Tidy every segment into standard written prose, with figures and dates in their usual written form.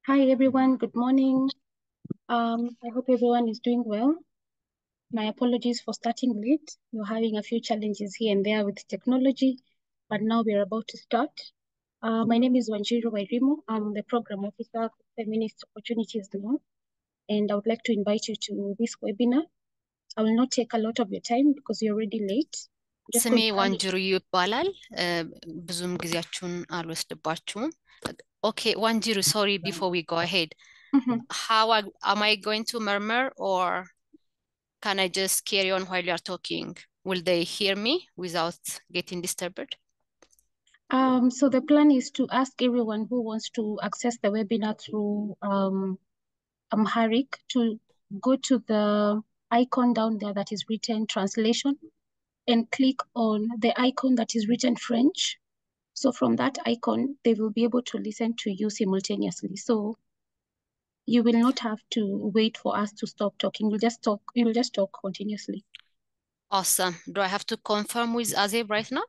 Hi everyone, good morning. I hope everyone is doing well. My apologies for starting late. We're having a few challenges here and there with technology, but now we're about to start. My name is Wanjiru Wairimu. I'm the Program Officer for Feminist Opportunities Law, and I would like to invite you to this webinar. I will not take a lot of your time because you're already late. Just ስሜ going to hand it- ዋንጅሩ ይባላል። ብዙም ጊዜያችሁን አልወስድባችሁም። Okay, Wanjiru, sorry, before we go ahead, Mhm. am I going to murmur or can I just carry on while you are talking? Will they hear me without getting disturbed? So the plan is to ask everyone who wants to access the webinar through Amharic to go to the icon down there that is written translation and click on the icon that is written French. So from that icon, they will be able to listen to you simultaneously. So you will not have to wait for us to stop talking. You'll just talk continuously. Awesome. Do I have to confirm with Azeb right now?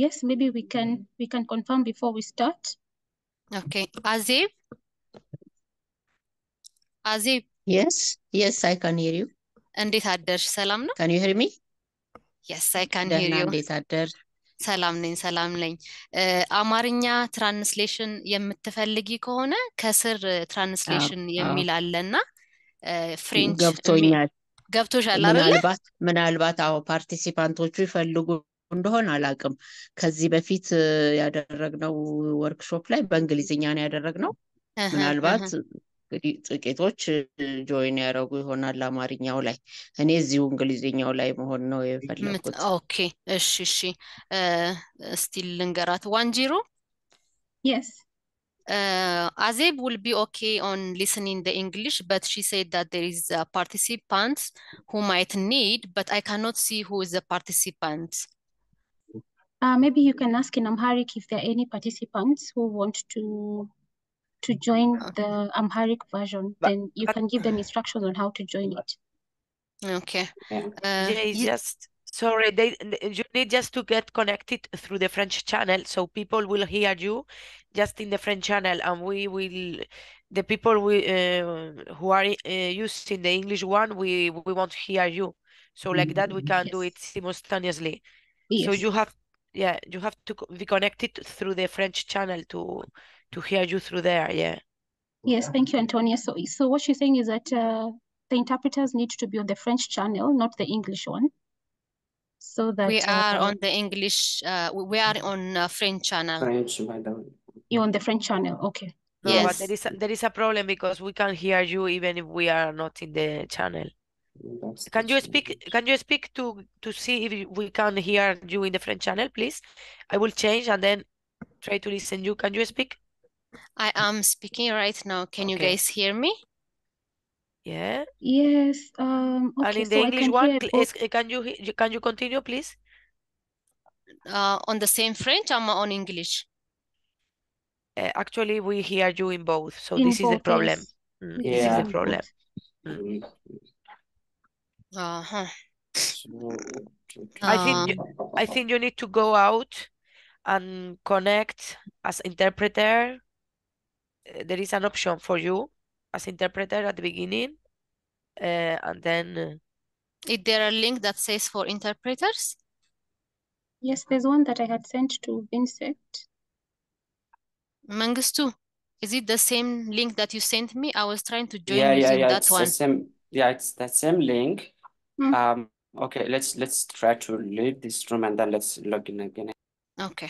Yes, maybe we can confirm before we start. Okay. Azeb, Yes, I can hear you. እንዴት አደርሽ? ሰላም ነው? Can you hear me? Yes, I can hear ደህና you. እንዴት አደር? ሰላም ነኝ። አማርኛ ትራንስሌሽን የምትፈልጊ ከሆነ ከስር ትራንስሌሽን የሚል አለና ፍሬንች ገብቶኛል። ገብቶሻል አይደለ? ምናልባት አዎ ፓርቲሲፓንቶቹ ይፈልጉ እንደሆን አላውቅም። ከዚህ በፊት ያደረግነው ወርክሾፕ ላይ በእንግሊዝኛ ነው ያደረግነው። ምናልባት እንግዲህ ጥቂቶች ጆይን ያደረጉ ይሆናል አማርኛው ላይ። እኔ እዚሁ እንግሊዝኛው ላይ መሆን ነው የፈለኩት። ኦኬ እሺ እስቲ ልንገራት ዋንጂሮ። Yes. Azeb will be okay on listening the English, but she said that there is participants who might need, but I cannot see who is the participant. Maybe you can ask in Amharic if there are any participants who want to join the Amharic version. Then you can give them instructions on how to join it. Okay. Sorry, you need just to get connected through the French channel, so people will hear you just in the French channel, and the people who are using the English one, we won't hear you. So like that, we can do it simultaneously. Yes. So you have to be connected through the French channel to hear you through there. Yeah. Yes, thank you, Antonia. So what she's saying is that the interpreters need to be on the French channel, not the English one. So that we are on the English, we are on French channel. You're on the French channel, okay. No, yes. but there is a problem because we can hear you even if we are not in the channel. Can you speak to see if we can hear you in the French channel, please? I will change and then try to listen you. Can you speak? I am speaking right now. Can you Okay. guys hear me? Yeah. Yes. Okay. And in the English one, can you continue, please? On the same French, I'm on English. Actually, we hear you in both, so In this is the both, problem. yes. This is the problem. I think you need to go out and connect as interpreter. There is an option for you as interpreter at the beginning, and then. Is there a link that says for interpreters? Yes, there's one that I had sent to Vincent. Mangustu, is it the same link that you sent me? I was trying to join using that it's one. It's the same link. Okay, let's try to leave this room and then let's log in again. Okay.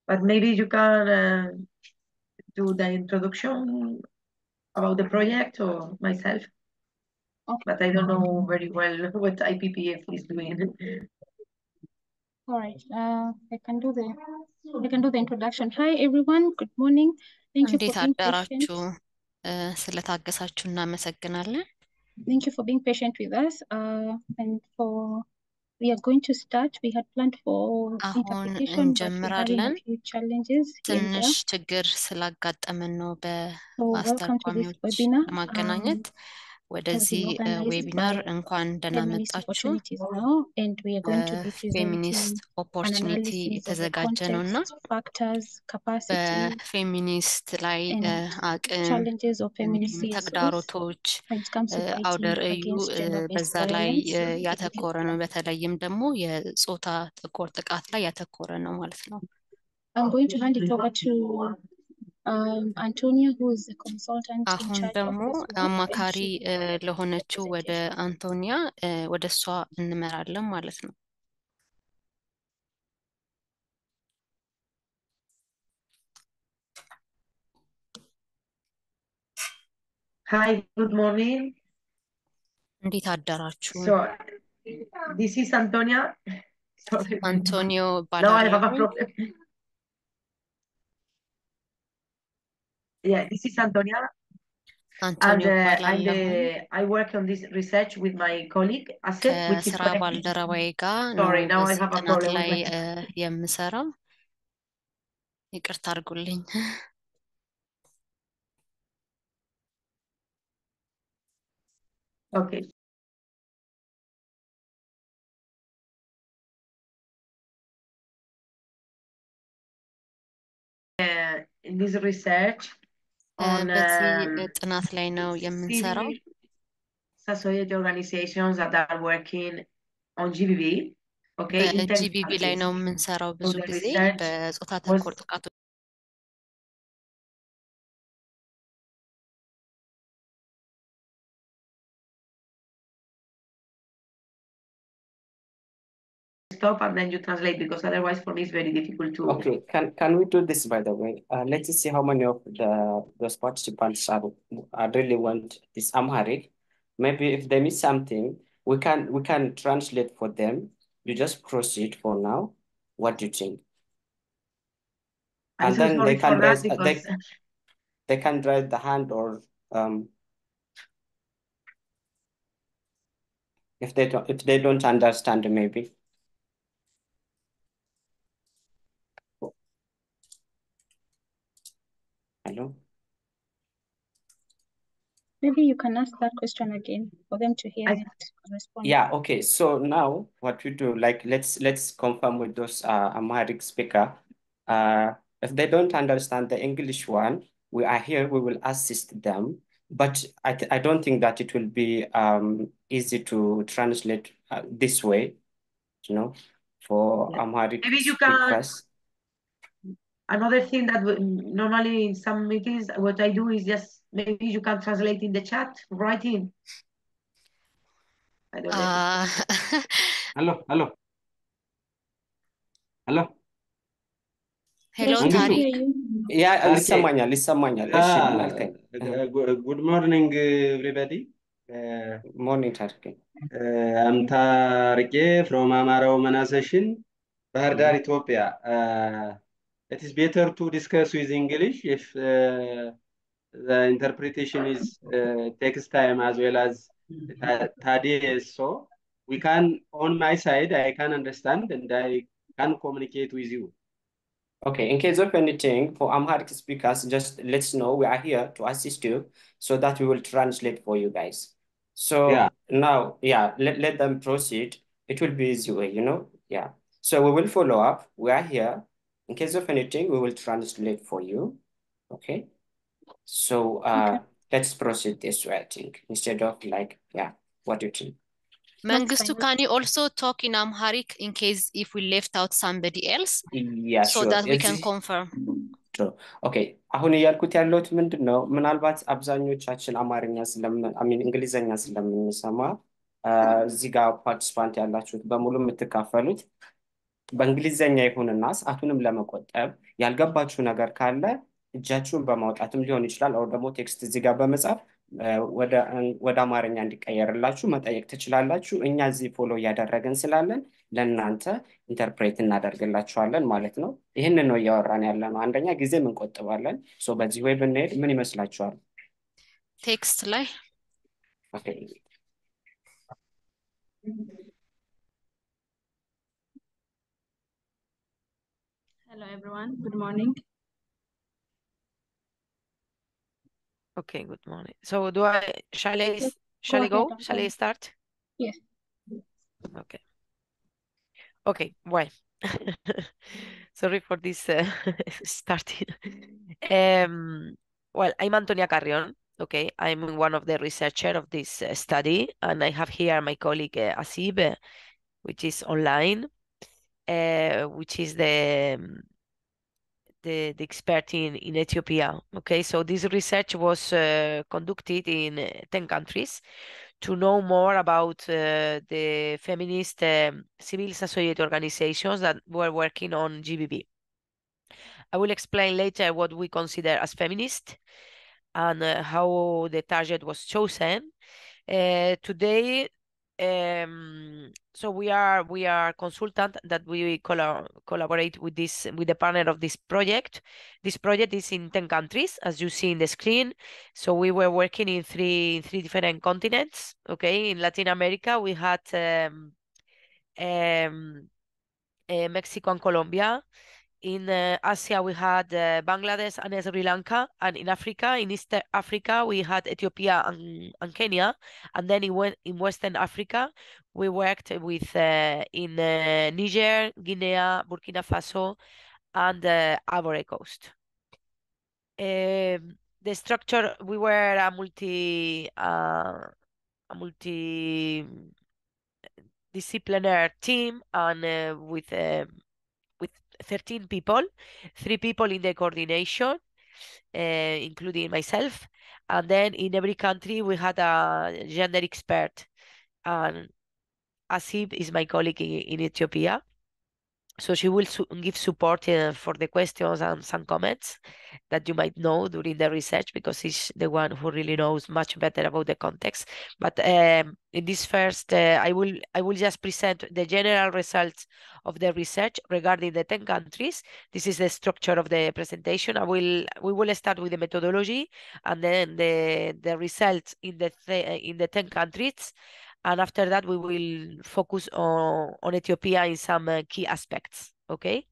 But maybe you can do the introduction about the project or myself. Okay. But I don't know very well what IPPF is doing. All right. I can do the introduction. Hi everyone. Good morning. Thank you for እንዴት being patient. አደራችሁ? ስለታገሳችሁ እናመሰግናለን። Thank you for being patient with us. And we are going to start. We had planned for አሁን interpretation, but we're having a እንጀምራለን። few challenges here and ትንሽ there. ችግር ስላጋጠመን ነው So welcome to this በአስተርጓሚዎች webinar. ለማገናኘት Has ወደዚህ been organized ዌቢናር by እንኳን ደህና Feminist መጣችሁ። opportunities now, and we are going to be በፌሚኒስት presenting an ኦፖርቹኒቲ analysis of the የተዘጋጀ ነውና context, factors, capacity, በፌሚኒስት ላይ and አቅም challenges of feminist እንዲሁም CSOs ተግዳሮቶች when it comes to አውደ fighting ርዕዩ against gender-based በዛ ላይ violence in ያተኮረ ነው። Ethiopia. በተለይም ደግሞ የጾታ ተኮር ጥቃት ላይ ያተኮረ ነው ማለት ነው። I'm going to hand it over to Antonia, who is the consultant in አሁን charge of ደግሞ this work, and አማካሪ she will start the ለሆነችው ወደ presentation. አንቶኒያ ወደ እሷ እንመራለን ማለት ነው። Hi, good morning. እንዴት አደራችሁ? So this is Antonia. Sorry. አንቶኒዮ Now I have a ባላለው problem. Yeah, this is Antonia. And አንቶኒዮ ባላለው I work on this research with my colleague, Asset, which is ከስራ connected. ባልደረባዬ ጋር ነው Sorry, now I በዚህ have a ጥናት problem ላይ with my... የምሰራው። ይቅርታ አድርጉልኝ። Okay. In this research on በዚህ ጥናት ላይ ነው የምንሰራው። civil society organizations that are working on GBV. Okay, በጂቢቪ ላይ ነው የምንሰራው ብዙ So the ጊዜ research በጾታ was ተኮር ጥቃቶች stop and then you translate, because otherwise for me it's very difficult to. Okay, can we do this, by the way? Let's see how many of those participants are really want this Amharic. Maybe if they miss something, we can translate for them. You just proceed for now. What do you think? And then they can raise they can raise the hand or if they don't understand, maybe. Hello? Maybe you can ask that question again for them to hear it and respond. Yeah, okay. So now what we do, like let's confirm with those Amharic speaker. If they don't understand the English one, we are here, we will assist them. But I don't think that it will be easy to translate this way, you know, for Amharic Maybe you speakers. Another thing that normally in some meetings, what I do is just maybe you can translate in the chat, write in. I don't know. Hello. Hello, Yes, we can Tariq. hear you. Yeah, Okay. ይሰማኛል። እሺ ምን አልከኝ? Good morning, everybody. Morning, Tariq. I'm Tarike from Amara Omana session, Bahar Dar, Ethiopia. It is better to discuss with English if the interpretation is takes time as well as Tadi. So we can, on my side, I can understand and I can communicate with you. Okay, in case of anything, for Amharic speakers, just let's know we are here to assist you so that we will translate for you guys. So Yeah. now, yeah, let them proceed. It will be easy way, you know? Yeah. So we will follow up. We are here. In case of anything, we will translate for you. Okay. So Okay. let's proceed this way, I think, instead of like, yeah, what do you think? Mangistu, can you also talk in Amharic in case if we left out somebody else? Yeah, so sure. that we can confirm. ኦኬ አሁን እያልኩት ያለሁት ምንድን ነው፣ ምናልባት አብዛኞቻችን አማርኛ እንግሊዘኛ ስለምንሰማ እዚህ ጋር ፓርቲስፓንት ያላችሁት በሙሉ የምትካፈሉት በእንግሊዘኛ ይሁንና ሰዓቱንም ለመቆጠብ ያልገባችሁ ነገር ካለ እጃችሁን በማውጣትም ሊሆን ይችላል፣ አው ደግሞ ቴክስት እዚህ ጋር በመጻፍ ወደ አማርኛ እንዲቀየርላችሁ መጠየቅ ትችላላችሁ። እኛ እዚህ ፎሎ እያደረግን ስላለን ለእናንተ ኢንተርፕሬት እናደርግላችኋለን ማለት ነው። ይህንን ነው እያወራን ያለ ነው። አንደኛ ጊዜም እንቆጥባለን። በዚህ ወይ ብንሄድ ምን ይመስላችኋል? ቴክስት ላይ Hello everyone, good morning. Okay, good morning. So shall I go? Shall I start? Yes. Okay. Okay, well, sorry for this starting. Well, I'm Antonia Carrion. Okay, I'm one of the researcher of this study, and I have here my colleague Asib, which is online, which is the expert in Ethiopia. Okay, so this research was conducted in 10 countries to know more about the feminist civil society organizations that were working on GBB. I will explain later what we consider as feminist and how the target was chosen. Today, so we are consultant that we collaborate with the partner of this project. This project is in 10 countries, as you see in the screen. So we were working in three different continents. Okay, in Latin America we had Mexico and Colombia. In Asia, we had Bangladesh and Sri Lanka. And in Africa, in East Africa, we had Ethiopia and Kenya. And then in Western Africa, we worked with in Niger, Guinea, Burkina Faso, and Ivory Coast. The structure, we were a multi-disciplinary team, and with 13 people, 3 people in the coordination, including myself. And then in every country, we had a gender expert. And Asib is my colleague in Ethiopia. So she will give support for the questions and some comments that you might know during the research, because she's the one who really knows much better about the context. But in this first, I will just present the general results of the research regarding the 10 countries. This is the structure of the presentation. We will start with the methodology and then the results in the 10 countries. And after that, we will focus on Ethiopia in some key aspects, okay?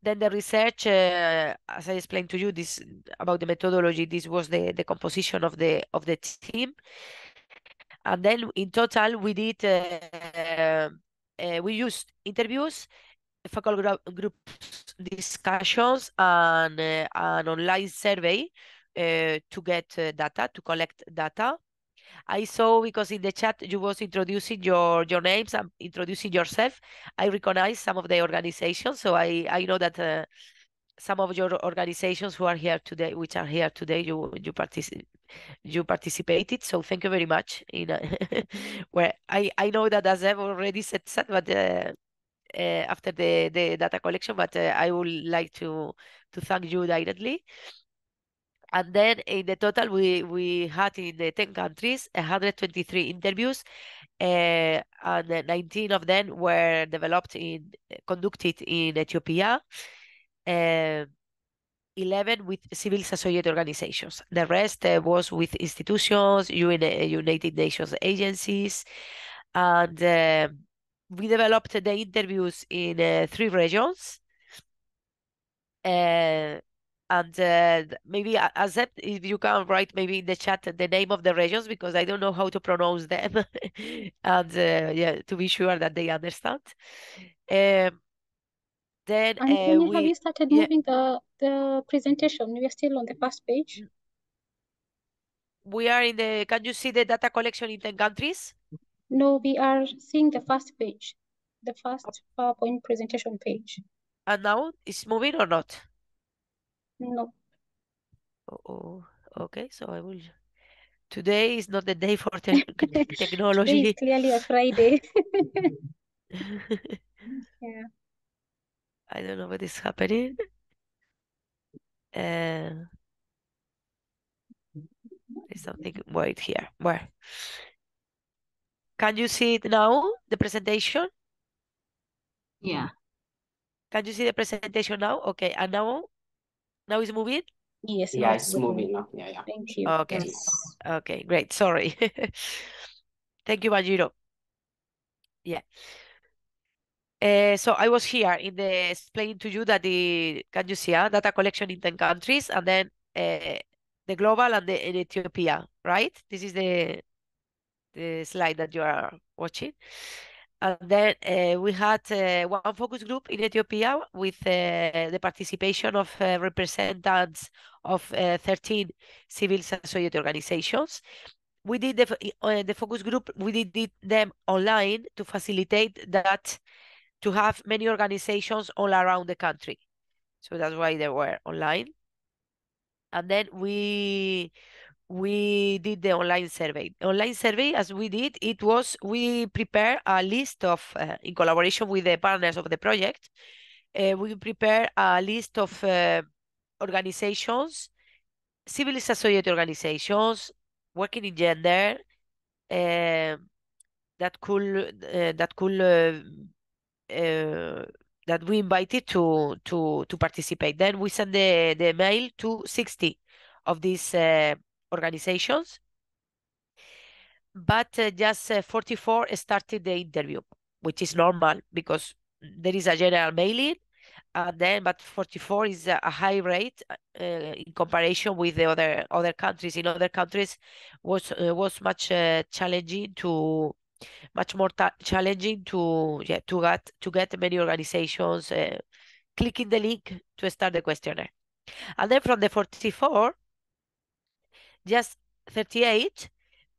Then the research, as I explained to you, this about the methodology, this was the composition of the team. And then in total, we did, we used interviews, focal group discussions, and an online survey to get data, to collect data. I saw, because in the chat you was introducing your names and introducing yourself, I recognize some of the organizations. So I know that some of your organizations who are here today, which are here today, you participated. So thank you very much. In where I know that Azeb already said that, but after the data collection, but I would like to thank you directly. And then in the total, we had in the 10 countries 123 interviews, and 19 of them were conducted in Ethiopia, 11 with civil society organizations. The rest was with institutions, United Nations agencies, and we developed the interviews in 3 regions. And maybe Azep, if you can write maybe in the chat the name of the regions, because I don't know how to pronounce them, and yeah, to be sure that they understand. Then and have you started moving the presentation? We are still on the first page. We are in the. Can you see the data collection in 10 countries? No, we are seeing the first page, the first PowerPoint presentation page. And now it's moving or not? No. Oh, okay. So I will. Today is not the day for technology. Today is clearly a Friday. Yeah. I don't know what is happening. There's something weird here. Where? Can you see it now, the presentation? Yeah. Can you see the presentation now? Okay, and now it's moving? Yes, Yeah, it's moving now. Yeah, yeah. Thank you. Okay. Yes. Okay, great. Sorry. Thank you, Banjiro. Yeah. So I was here in the explaining to you that can you see data collection in 10 countries, and then the global and in Ethiopia, right? This is the slide that you are watching. And then we had one focus group in Ethiopia with the participation of representatives of 13 civil society organizations. We did the focus group, we did them online to facilitate that, to have many organizations all around the country. So that's why they were online. And then we did the online survey. Online survey, as we did, we prepare a list of, in collaboration with the partners of the project, we prepare a list of organizations, civil society organizations, working in gender, that we invited to participate. Then we send the mail to 60 of these organizations, but just 44 started the interview, which is normal because there is a general mailing, and then but 44 is a high rate in comparison with the other countries. In other countries was much challenging to much more challenging to get many organizations clicking the link to start the questionnaire. And then from the 44, just 38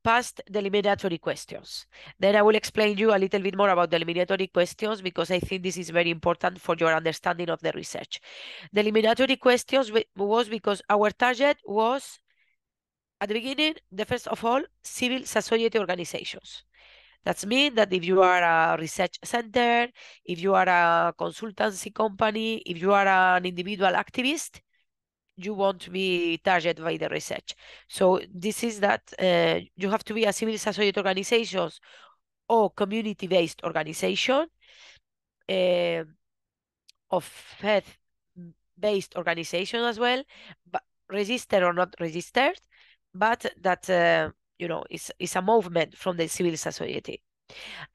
passed the eliminatory questions. Then I will explain you a little bit more about the eliminatory questions, because I think this is very important for your understanding of the research. The eliminatory questions was because our target was, at the beginning, the first of all, civil society organizations. That means that if you are a research center, if you are a consultancy company, if you are an individual activist, you want to be targeted by the research. So this is that you have to be a civil society organization or community-based organization, of faith-based organization as well, but registered or not registered, but that you know, it's a movement from the civil society.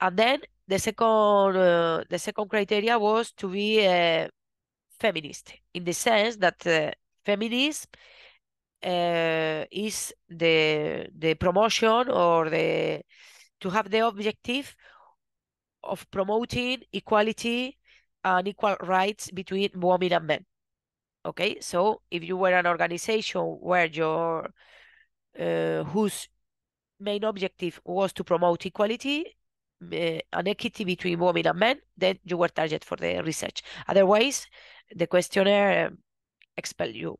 And then the second criteria was to be a feminist, in the sense that feminism is the promotion or to have the objective of promoting equality and equal rights between women and men. Okay, so if you were an organization where your whose main objective was to promote equality and equity between women and men, then you were target for the research. Otherwise, the questionnaire expel you.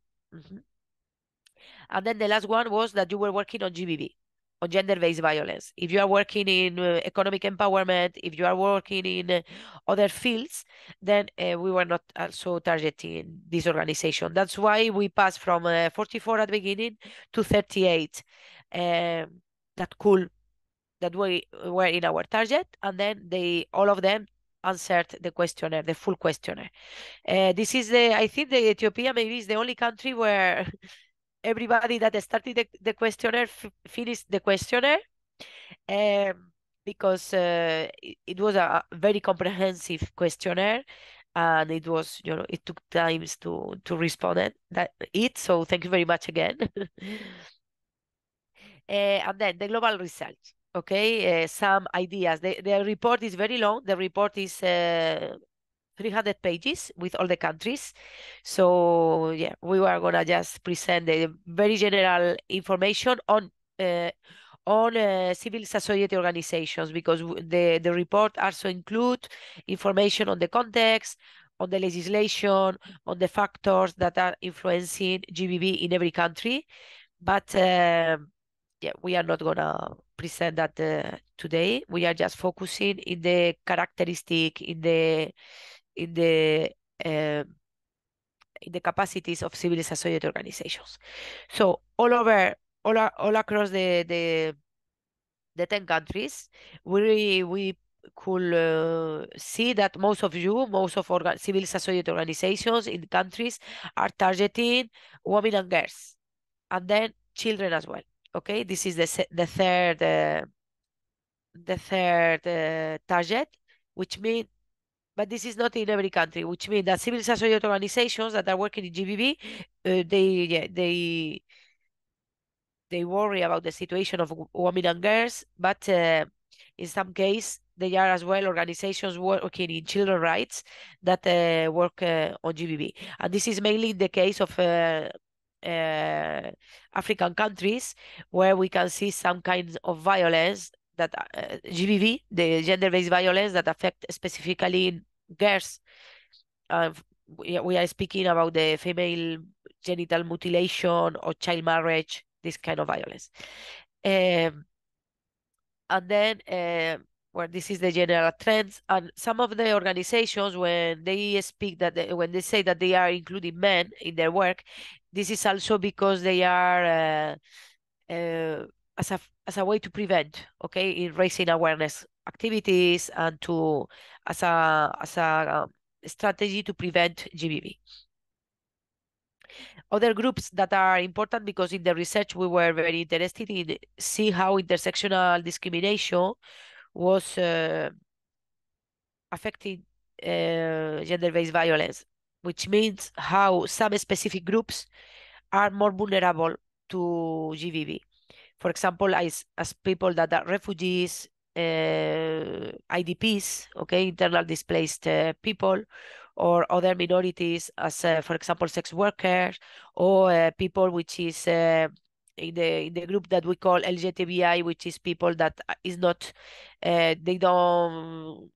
And then the last one was that you were working on GBV, on gender-based violence. If you are working in economic empowerment, if you are working in other fields, then we were not also targeting this organization. That's why we passed from 44 at the beginning to 38 that we were in our target, and then all of them answered the questionnaire, the full questionnaire. This is I think the Ethiopia maybe is the only country where everybody that started the questionnaire finished the questionnaire, because it was a very comprehensive questionnaire, and it was, you know, it took times to respond it. So thank you very much again. And then the global research. Okay, some ideas. The report is very long. The report is 300 pages with all the countries. So yeah, we were gonna just present the very general information on civil society organizations, because the report also include information on the context, on the legislation, on the factors that are influencing GBV in every country. But yeah, we are not gonna present that today. We are just focusing in the characteristic, in the capacities of civil society organizations. So all across the 10 countries, we could see that most of civil society organizations in countries are targeting women and girls, and then children as well. Okay, this is the third target, which means, but this is not in every country, which means that civil society organizations that are working in GBV, they worry about the situation of women and girls, but in some case, they are as well organizations working in children's rights that work on GBV. And this is mainly the case of African countries, where we can see some kinds of violence that GBV, the gender-based violence that affect specifically girls. We are speaking about the female genital mutilation or child marriage, this kind of violence. And then where this is the general trends, and some of the organizations, when they speak that when they say that they are including men in their work, this is also because they are as a way to prevent, okay, in raising awareness activities and as a strategy to prevent GBV. Other groups that are important, because in the research we were very interested in see how intersectional discrimination was affecting gender-based violence, which means how some specific groups are more vulnerable to GBV. For example, as people that are refugees, IDPs, okay, internal displaced people, or other minorities, as for example, sex workers, or people which is in the group that we call LGBTI, which is people that is not, they don't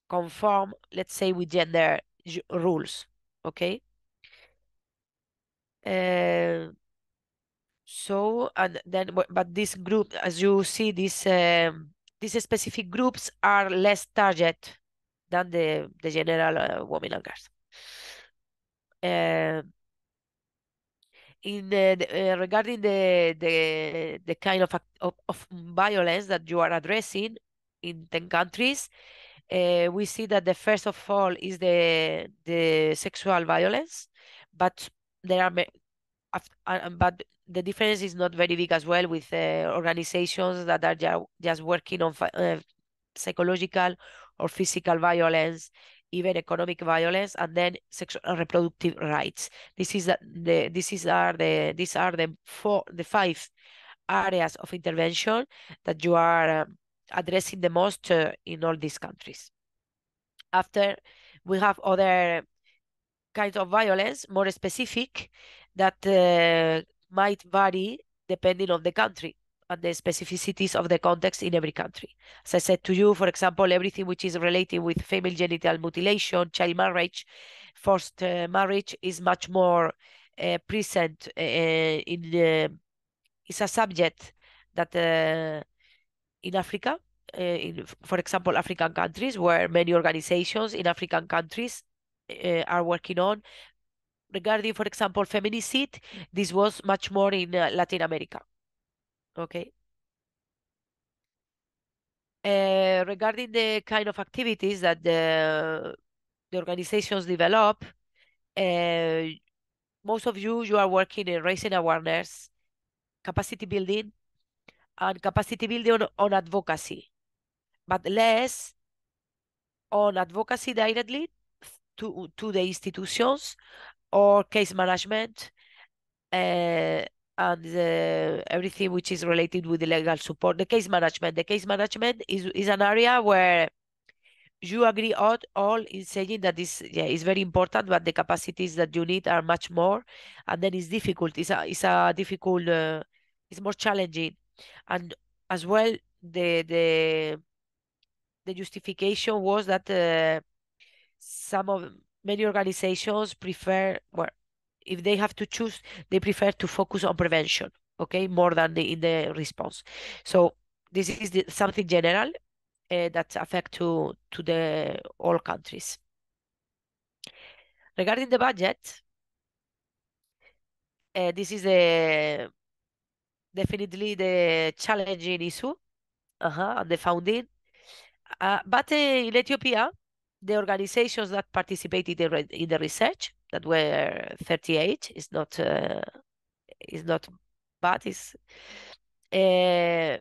conform, let's say, with gender rules, okay? So, and then, but this group, as you see, these specific groups are less target than the general women and girls. Regarding the kind of violence that you are addressing in 10 countries, we see that the first of all is the sexual violence, but there are but the difference is not very big as well with organizations that are just working on psychological or physical violence, even economic violence, and then sexual and reproductive rights. These are the five areas of intervention that you are addressing the most in all these countries. After, we have other kinds of violence, more specific, that might vary depending on the country and the specificities of the context in every country. As I said to you, for example, everything which is related with female genital mutilation, child marriage, forced marriage is much more present is a subject that in Africa, for example, African countries, where many organizations in African countries are working on. Regarding, for example, feminicide, this was much more in Latin America. Okay. Regarding the kind of activities that the organizations develop, most of you are working in raising awareness, capacity building, and capacity building on advocacy, but less on advocacy directly to the institutions or case management and everything which is related with the legal support. The case management is an area where you agree all in saying that this is very important, but the capacities that you need are much more, and then it's difficult. It's a difficult. It's more challenging, and as well the justification was that many organizations prefer, well, if they have to choose, they prefer to focus on prevention, okay, more than in the response. So this is something general that affect to the all countries. Regarding the budget, this is definitely the challenging issue, and the funding. But in Ethiopia, the organizations that participated in the research, that were 38, is not bad. In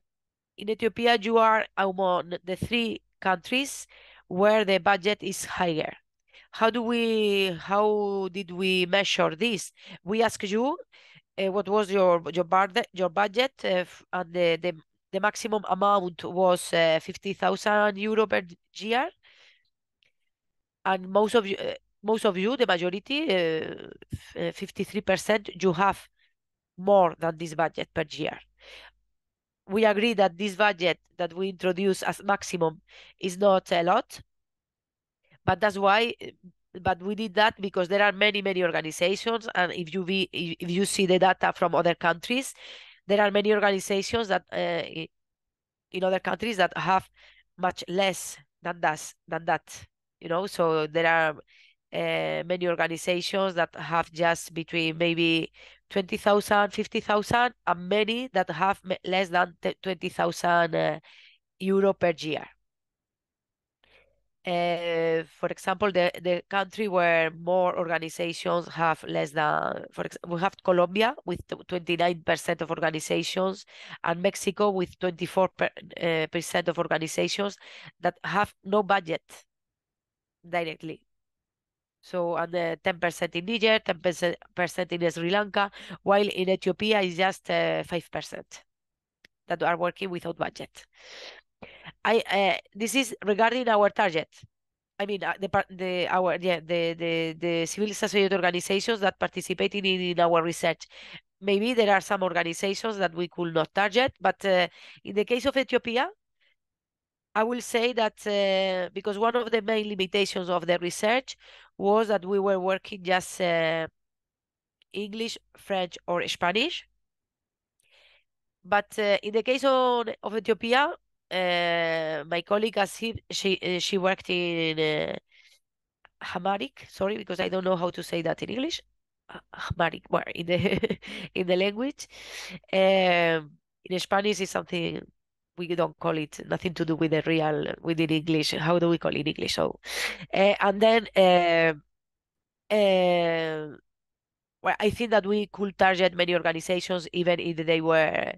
Ethiopia, you are among the 3 countries where the budget is higher. How did we measure this? We asked you what was your budget, and the maximum amount was 50,000 euro per year, and most of you, the majority, 53%, you have more than this budget per year. We agree that this budget that we introduce as maximum is not a lot, but that's why. But we did that because there are many organizations, and if you see the data from other countries, there are many organizations that in other countries that have much less than that. You know, so there are many organizations that have just between maybe 20,000, 50,000, and many that have less than 20,000 euro per year. For example, the country where more organizations have less than, for example, we have Colombia with 29% of organizations, and Mexico with 24% of organizations that have no budget directly. So, and 10% in Niger, 10% in Sri Lanka, while in Ethiopia is just 5% that are working without budget. This is regarding our target. I mean, the civil society organizations that participated in our research. Maybe there are some organizations that we could not target, but in the case of Ethiopia, I will say that because one of the main limitations of the research was that we were working just English, French, or Spanish. But in the case of Ethiopia, my colleague, as she worked in Amharic, sorry, because I don't know how to say that in English. Amharic, well, in the in the language. In Spanish is something we don't call it, nothing to do with the real within English. How do we call it in English? So, and then well, I think that we could target many organizations, even if they were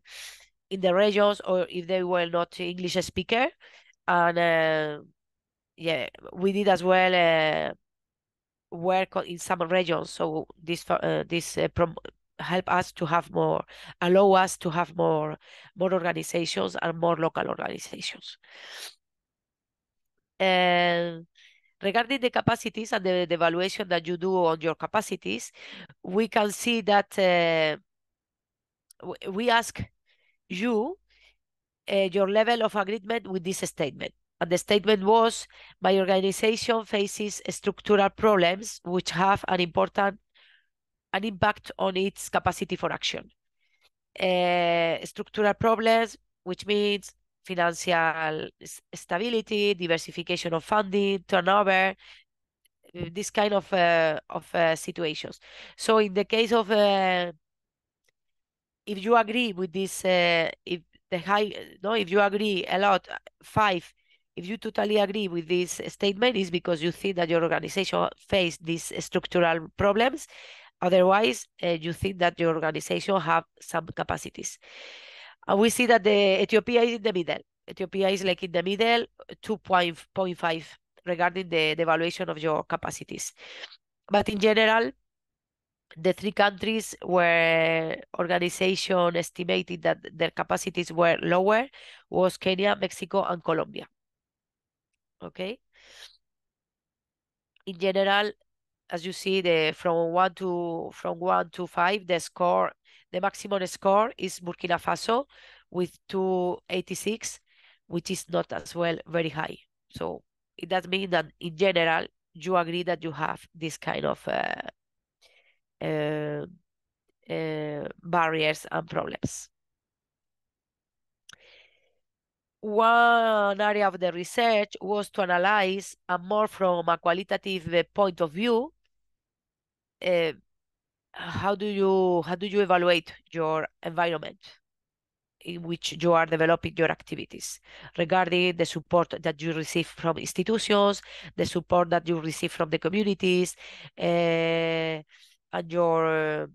in the regions or if they were not English speaker. And yeah, we did as well work in some regions. So this help us to have more, allow us to have more organizations and more local organizations. And regarding the capacities and the evaluation that you do on your capacities, we can see that we ask you your level of agreement with this statement. And the statement was, my organization faces structural problems which have an impact on its capacity for action. Structural problems, which means financial stability, diversification of funding, turnover, this kind of situations. So in the case of if you agree with this, if you agree a lot, 5, if you totally agree with this statement, is because you think that your organization face these structural problems. Otherwise, you think that your organization have some capacities. And we see that the Ethiopia is in the middle. Ethiopia is like in the middle, 2.5 regarding the evaluation of your capacities. But in general, the 3 countries where organization estimated that their capacities were lower was Kenya, Mexico, and Colombia. Okay. In general, as you see, from 1 to 5, the maximum score is Burkina Faso with 286, which is not as well very high. So it does mean that in general you agree that you have this kind of barriers and problems. One area of the research was to analyze, and more from a qualitative point of view, how do you evaluate your environment in which you are developing your activities, regarding the support that you receive from institutions, the support that you receive from the communities, and your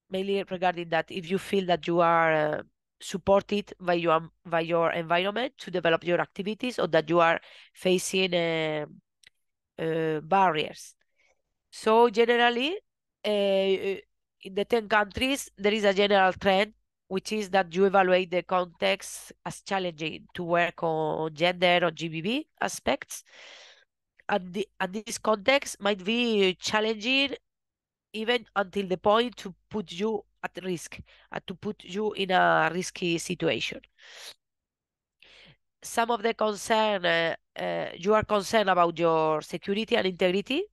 mainly regarding that if you feel that you are supported by your environment to develop your activities, or that you are facing barriers. So generally, in the 10 countries, there is a general trend, which is that you evaluate the context as challenging to work on gender or GBV aspects. And this context might be challenging even until the point to put you at risk, to put you in a risky situation. Some of the concern, you are concerned about your security and integrity.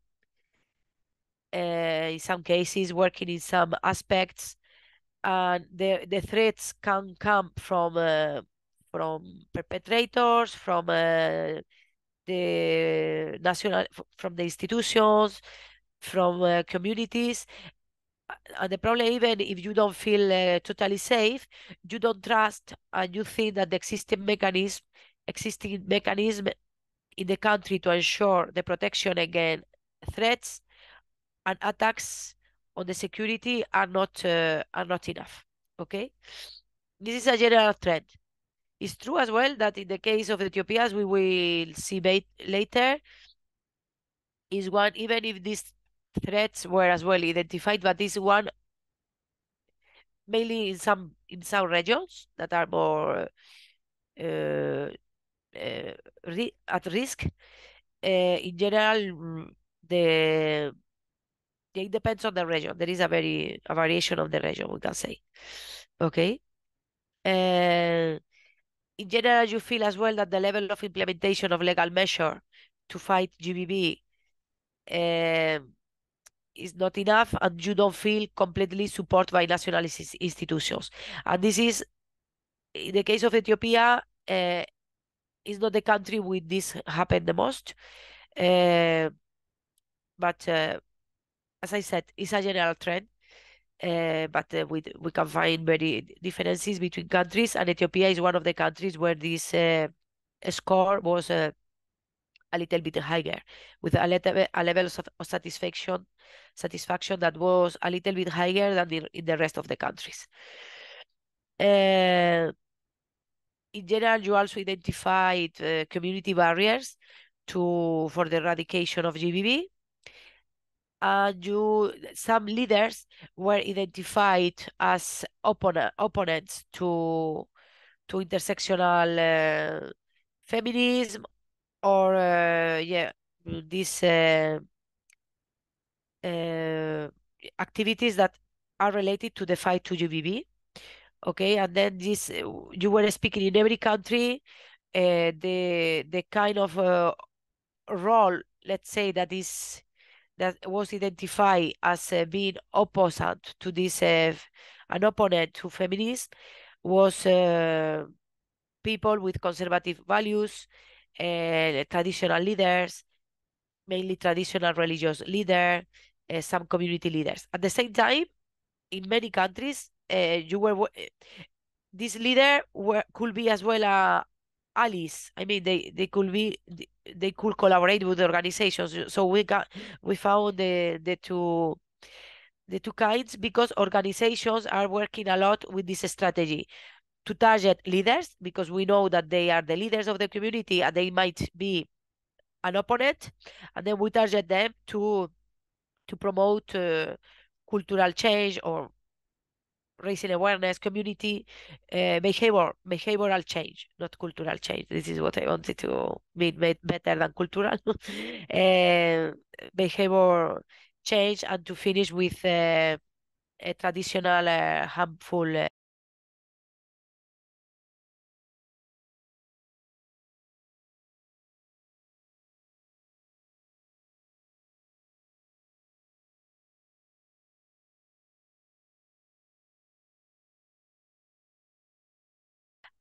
In some cases, working in some aspects, and the threats can come from perpetrators, from the institutions, from communities. And the problem, even if you don't feel totally safe, you don't trust, and you think that the existing mechanism in the country to ensure the protection against threats and attacks on the security are not enough. Okay, this is a general trend. It's true as well that in the case of Ethiopia, as we will see later, is one, even if these threats were as well identified, but this one mainly in some regions that are more at risk. In general, it depends on the region. There is a variation of the region, we can say. Okay. In general, you feel as well that the level of implementation of legal measure to fight GBV is not enough, and you don't feel completely supported by national institutions. And this is, in the case of Ethiopia, is not the country with this happened the most. But as I said, it's a general trend. But we can find very differences between countries, and Ethiopia is one of the countries where this score was a little bit higher, with a level of satisfaction that was a little bit higher than in the rest of the countries. In general, you also identified community barriers for the eradication of GBV. Some leaders were identified as opponents to intersectional feminism, or these activities that are related to the fight to GBV. Okay, and then this you were speaking in every country, the kind of role, let's say, that was identified as being opposite to this, an opponent to feminism, was people with conservative values, traditional leaders, mainly traditional religious leaders, some community leaders. At the same time, in many countries, this leader could be as well allies. I mean, they could collaborate with the organizations. So we found the two kinds, because organizations are working a lot with this strategy to target leaders, because we know that they are the leaders of the community and they might be an opponent, and then we target them to promote cultural change or raising awareness, community behavioral change, not cultural change. This is what I wanted to mean better than cultural. Behavior change, and to finish with a traditional harmful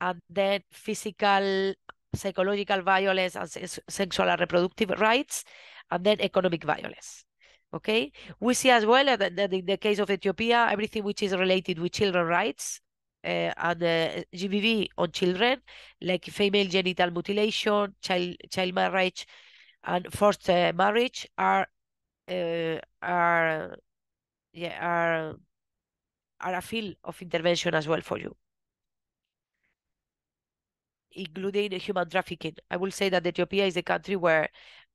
and then physical, psychological violence, and sexual and reproductive rights, and then economic violence. Okay, we see as well that in the case of Ethiopia, everything which is related with children rights and GBV on children, like female genital mutilation, child marriage, and forced marriage, are a field of intervention as well for you, including human trafficking. I will say that Ethiopia is the country where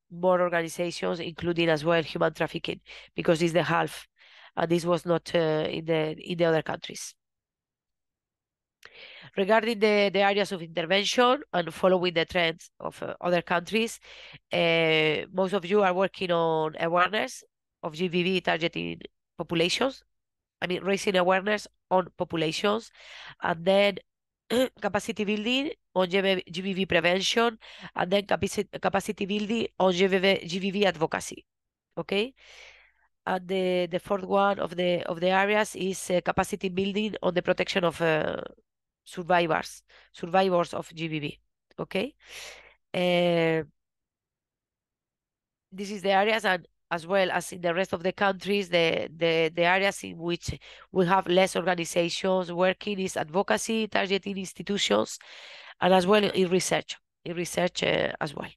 more organizations, including as well human trafficking, because it's the half, and this was not in the other countries. Regarding the areas of intervention and following the trends of other countries, most of you are working on awareness of GBV targeting populations. I mean, raising awareness on populations, and then capacity building on GBV prevention, and then capacity building on GBV advocacy. Okay, and the fourth one of the areas is capacity building on the protection of survivors of GBV. Okay, this is the areas, and as well as in the rest of the countries, the areas in which we have less organizations working is advocacy, targeting institutions, and as well in research as well.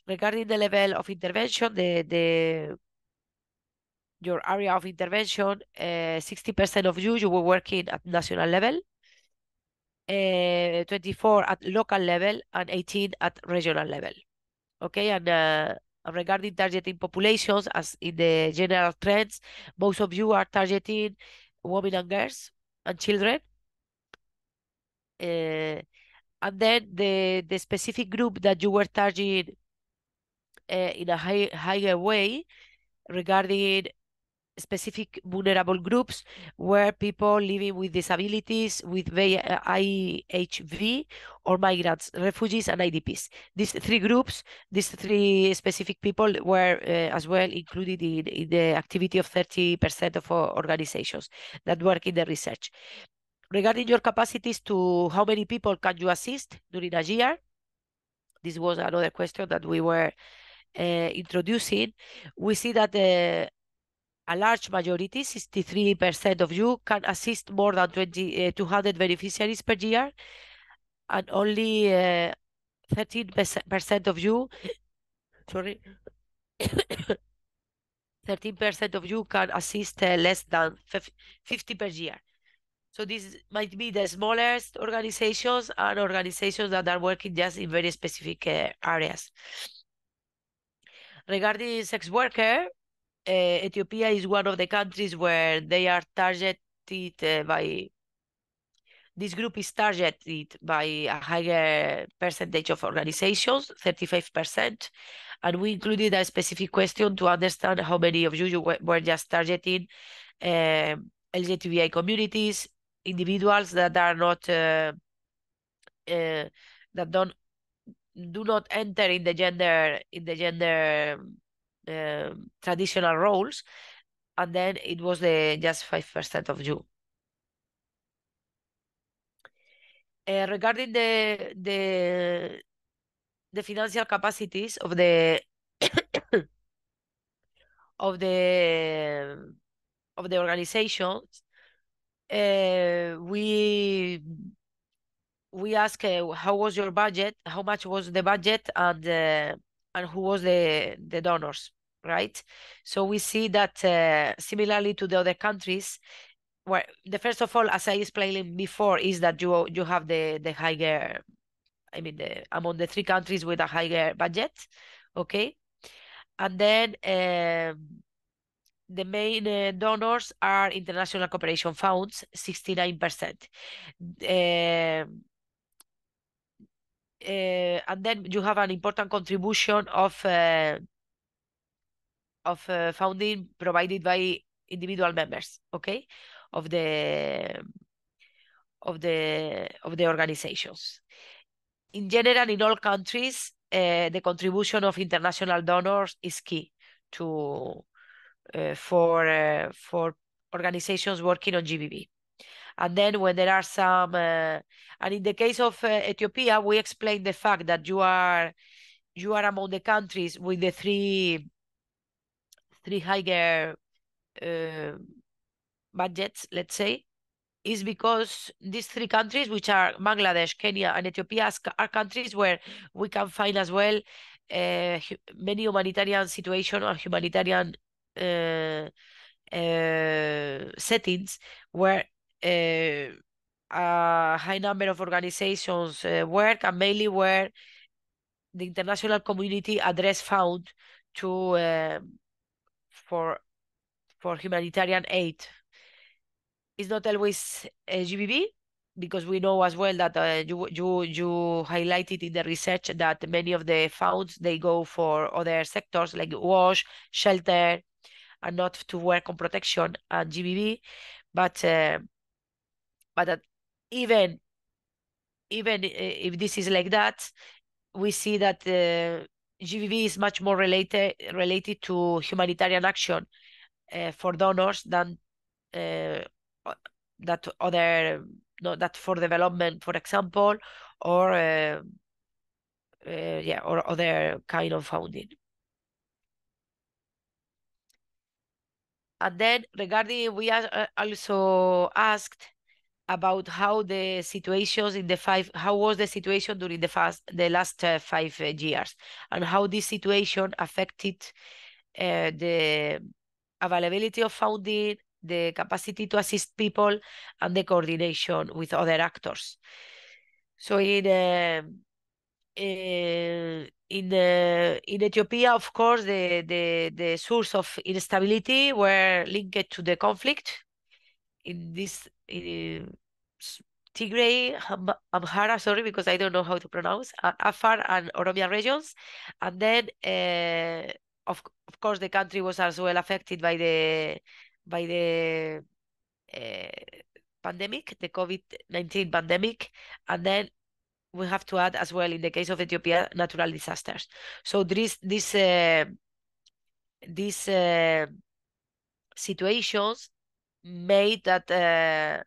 Regarding the level of intervention, your area of intervention, 60% of you were working at national level, 24 at local level, and 18 at regional level. Okay, and regarding targeting populations, as in the general trends, most of you are targeting women and girls and children. And then the specific group that you were targeting in a higher way regarding specific vulnerable groups were people living with disabilities, with IHV, or migrants, refugees, and IDPs. These three specific people were as well included in the activity of 30% of organizations that work in the research. Regarding your capacities, to how many people can you assist during a year? This was another question that we were introducing. We see that a large majority, 63% of you, can assist more than 200 beneficiaries per year, and only 13% of you, sorry, 13% of you can assist less than 50 per year. So this might be the smallest organizations and organizations that are working just in very specific areas. Regarding sex worker, Ethiopia is one of the countries where they are targeted by, this group is targeted by a higher percentage of organizations, 35%. And we included a specific question to understand how many of you were just targeting LGBTI communities, individuals that are not, that do not enter in the gender traditional roles, and then it was just 5% of you. Regarding the financial capacities of the of the organizations, we ask how was your budget, how much was the budget, and who was the donors, right? So we see that similarly to the other countries, where the first of all, as I explained before, is that you have the higher, I mean, among the 3 countries with a higher budget, okay? And then the main donors are international cooperation funds, 69%. And then you have an important contribution of funding provided by individual members, okay, of the organizations. In general, in all countries, the contribution of international donors is key to for organizations working on GBV. And then when there are some, and in the case of Ethiopia, we explain the fact that you are among the countries with the three higher budgets, let's say, is because these 3 countries, which are Bangladesh, Kenya, and Ethiopia, are countries where we can find as well many humanitarian situations or humanitarian settings where a high number of organizations work, and mainly where the international community address fund to for humanitarian aid. It's not always GBV, because we know as well that you highlighted in the research that many of the funds, they go for other sectors like wash, shelter, and not to work on protection and GBV. But that even if this is like that, we see that GBV is much more related to humanitarian action for donors than that other, no, that for development, for example, or yeah, or other kind of funding. And then regarding, we are also asked about how the situations in how was the situation during the last 5 years, and how this situation affected the availability of funding, the capacity to assist people, and the coordination with other actors. So in Ethiopia, of course, the source of instability were linked to the conflict in this Tigray, Amhara, sorry, because I don't know how to pronounce, Afar and Oromia regions. And then, of course, the country was as well affected by the pandemic, the COVID-19 pandemic. And then we have to add as well, in the case of Ethiopia, natural disasters. So these situations made that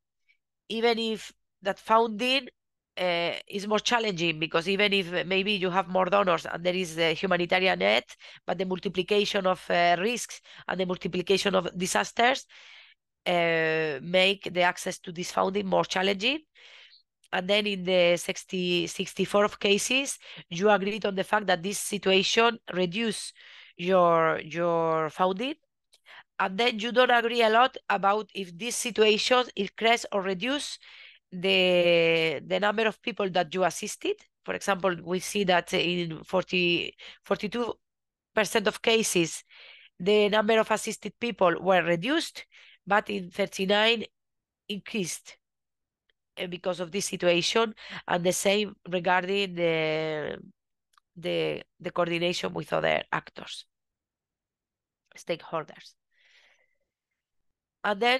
even if that funding is more challenging, because even if maybe you have more donors and there is a humanitarian aid, but the multiplication of risks and the multiplication of disasters make the access to this funding more challenging. And then in the 64 of cases, you agreed on the fact that this situation reduce your funding. And then you don't agree a lot about if this situation increase or reduce the number of people that you assisted. For example, we see that in 42% of cases, the number of assisted people were reduced, but in 39 increased because of this situation, and the same regarding the coordination with other actors, stakeholders. And then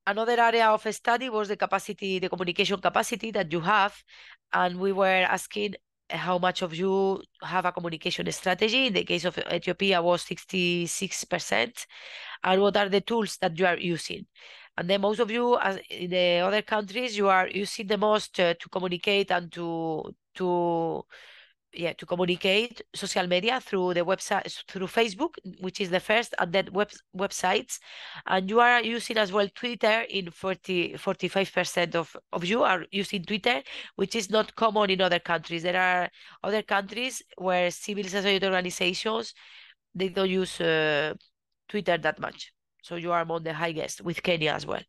another area of study was the capacity, the communication capacity that you have. And we were asking how much of you have a communication strategy. In the case of Ethiopia was 66%. And what are the tools that you are using? And then most of you, as in the other countries, you are using the most to communicate and to communicate social media through the website, through Facebook, which is the first, and then websites. And you are using as well Twitter. In 45% of you are using Twitter, which is not common in other countries. There are other countries where civil society organizations, they don't use Twitter that much. So you are among the highest, with Kenya as well.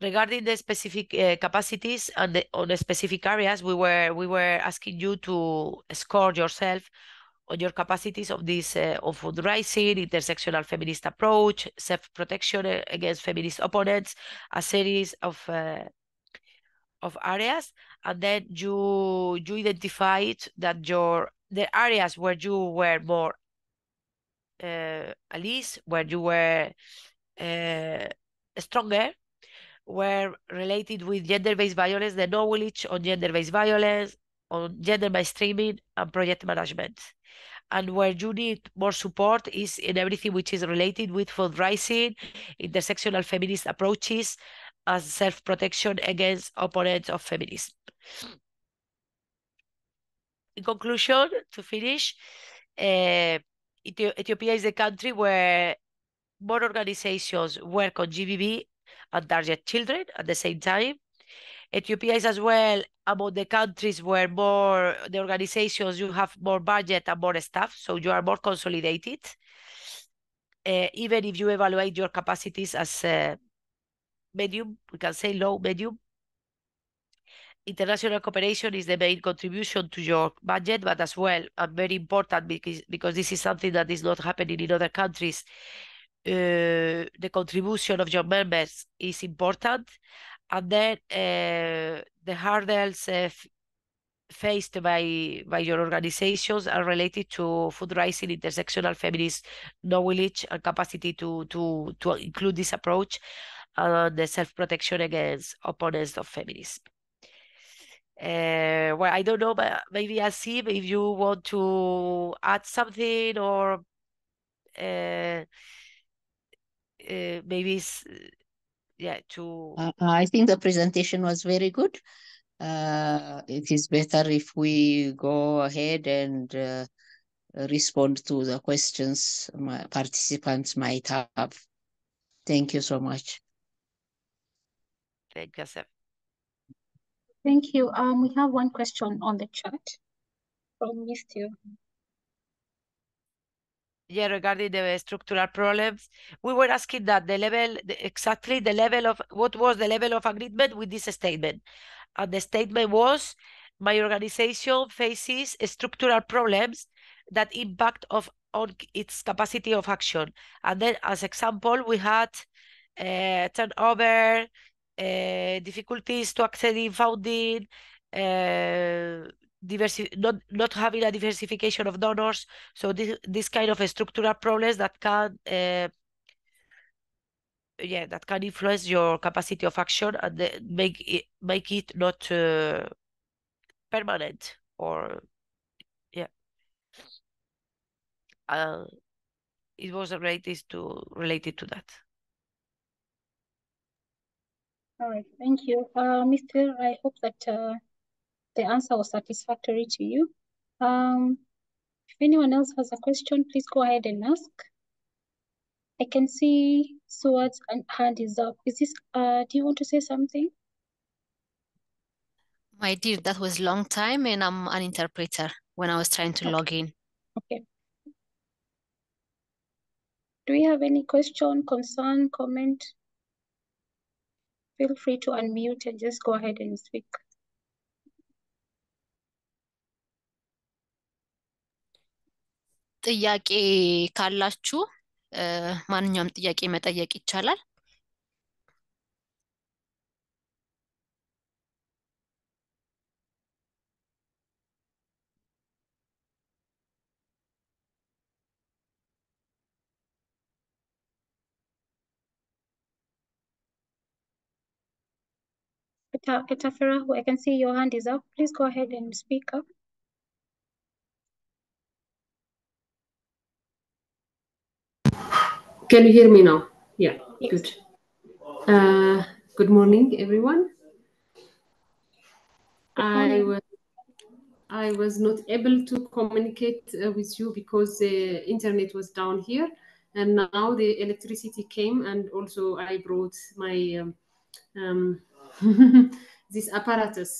Regarding the specific capacities and on the specific areas, we were asking you to score yourself on your capacities of this of fundraising, intersectional feminist approach, self-protection against feminist opponents, a series of areas, and then you identified that the areas where you were more at least, where you were stronger, were related with gender-based violence, the knowledge on gender-based violence, on gender mainstreaming, and project management. And where you need more support is in everything which is related with fundraising, intersectional feminist approaches, and self-protection against opponents of feminism. In conclusion, to finish, Ethiopia is the country where more organizations work on GBV and target children at the same time. Ethiopia is as well among the countries where the organizations, you have more budget and more staff, so you are more consolidated. Even if you evaluate your capacities as medium, we can say low, medium. International cooperation is the main contribution to your budget, but as well, and very important because this is something that is not happening in other countries, the contribution of your members is important. And then the hurdles faced by your organizations are related to fundraising, intersectional feminist knowledge, and capacity to include this approach, and the self-protection against opponents of feminism. Well, I don't know, but maybe I'll see if you want to add something, or maybe to... I think the presentation was very good. It is better if we go ahead and respond to the questions my participants might have. Thank you so much. Thank you, Sir. Thank you. We have one question on the chat from Mr. Yeah, regarding the structural problems, we were asking that exactly the level of, what was the level of agreement with this statement? And the statement was, my organization faces structural problems that impact on its capacity of action. And then as example, we had turnover, difficulties to accessing funding, not having a diversification of donors. So this kind of structural problems that can that can influence your capacity of action and make it not permanent, or it was related to that. All right, thank you. Mr. I hope that the answer was satisfactory to you. If anyone else has a question, please go ahead and ask. I can see Suad's hand is up. Is this, do you want to say something? My dear, that was a long time and I'm an interpreter when I was trying to log in. Okay. Do we have any question, concern, comment? Feel free to unmute and just go ahead and speak. ጥያቄ ካላችሁ ማንኛውም ጥያቄ መጠየቅ ይቻላል። Etafera, who I can see your hand is up. Please go ahead and speak up. Can you hear me now? Yeah, Yes. good. Good morning, everyone. I was not able to communicate with you because the internet was down here, and now the electricity came, and also I brought my this apparatus.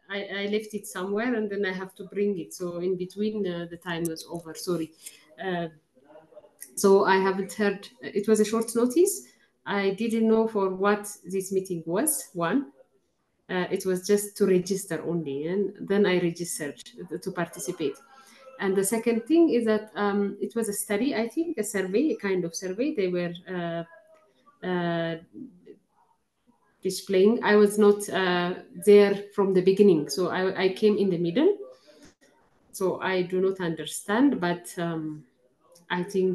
I left it somewhere, and then I have to bring it. So in between, the time was over. Sorry. So I haven't heard. It was a short notice. I didn't know for what this meeting was. One. It was just to register only, and then I registered to participate. And the second thing is that it was a study, I think, a survey, a kind of survey. They were displaying. I was not there from the beginning, so I came in the middle. So I do not understand, but I think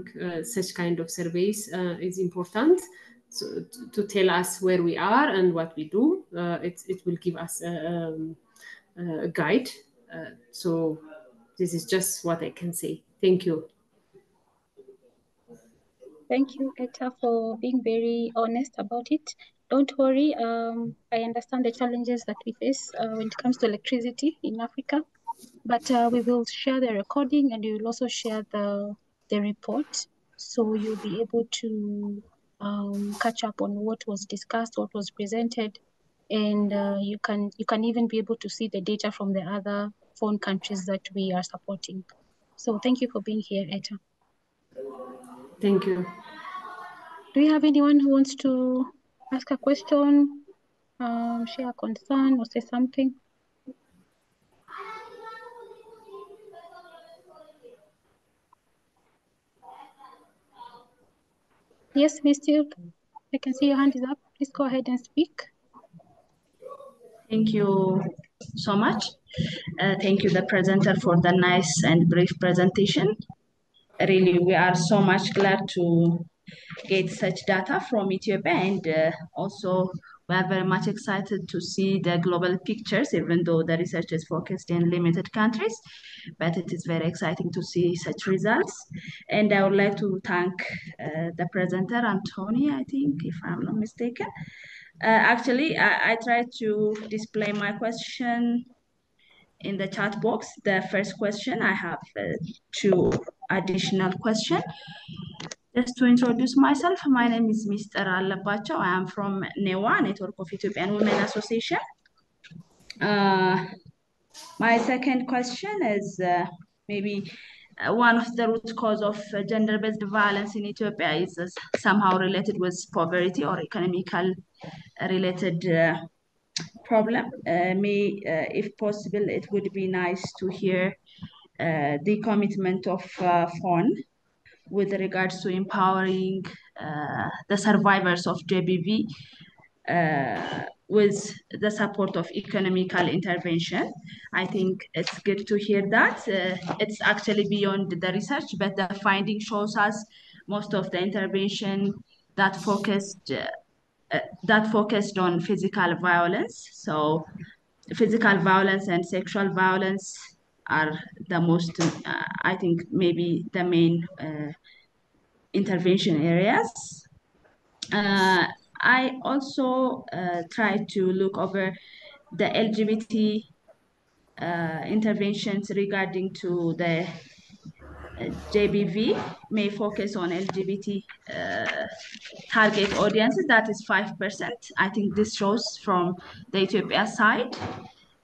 such kind of surveys is important. So to tell us where we are and what we do, it will give us a guide. So this is just what I can say. Thank you. Thank you, Eta, for being very honest about it. Don't worry, I understand the challenges that we face when it comes to electricity in Africa, but we will share the recording and we will also share the report. So you'll be able to catch up on what was discussed, what was presented, and you can even be able to see the data from the other FON countries that we are supporting. So thank you for being here, Eta. Thank you. Do you have anyone who wants to ask a question, share a concern, or say something? Yes, Mr. I can see your hand is up. Please go ahead and speak. Thank you so much. Thank you, the presenter, for the nice and brief presentation. Really, we are so much glad to get such data from Ethiopia, and also we are very much excited to see the global pictures, even though the research is focused in limited countries, but it is very exciting to see such results. And I would like to thank the presenter, Anthony, I think, if I'm not mistaken. Actually, I tried to display my question in the chat box. The first question, I have two additional questions. Just to introduce myself, my name is Mr. Alabacho. I am from NEWA, Network of Ethiopian Women Association. My second question is maybe one of the root cause of gender-based violence in Ethiopia is somehow related with poverty or economical related problem. If possible, it would be nice to hear the commitment of FON with regards to empowering the survivors of JBV with the support of economical intervention. I think it's good to hear that. It's actually beyond the research, but the finding shows us most of the intervention that focused on physical violence. So physical violence and sexual violence are the most, I think, maybe the main intervention areas. I also tried to look over the LGBT interventions regarding to the JBV may focus on LGBT target audiences, that is 5%. I think this shows from the Ethiopia side.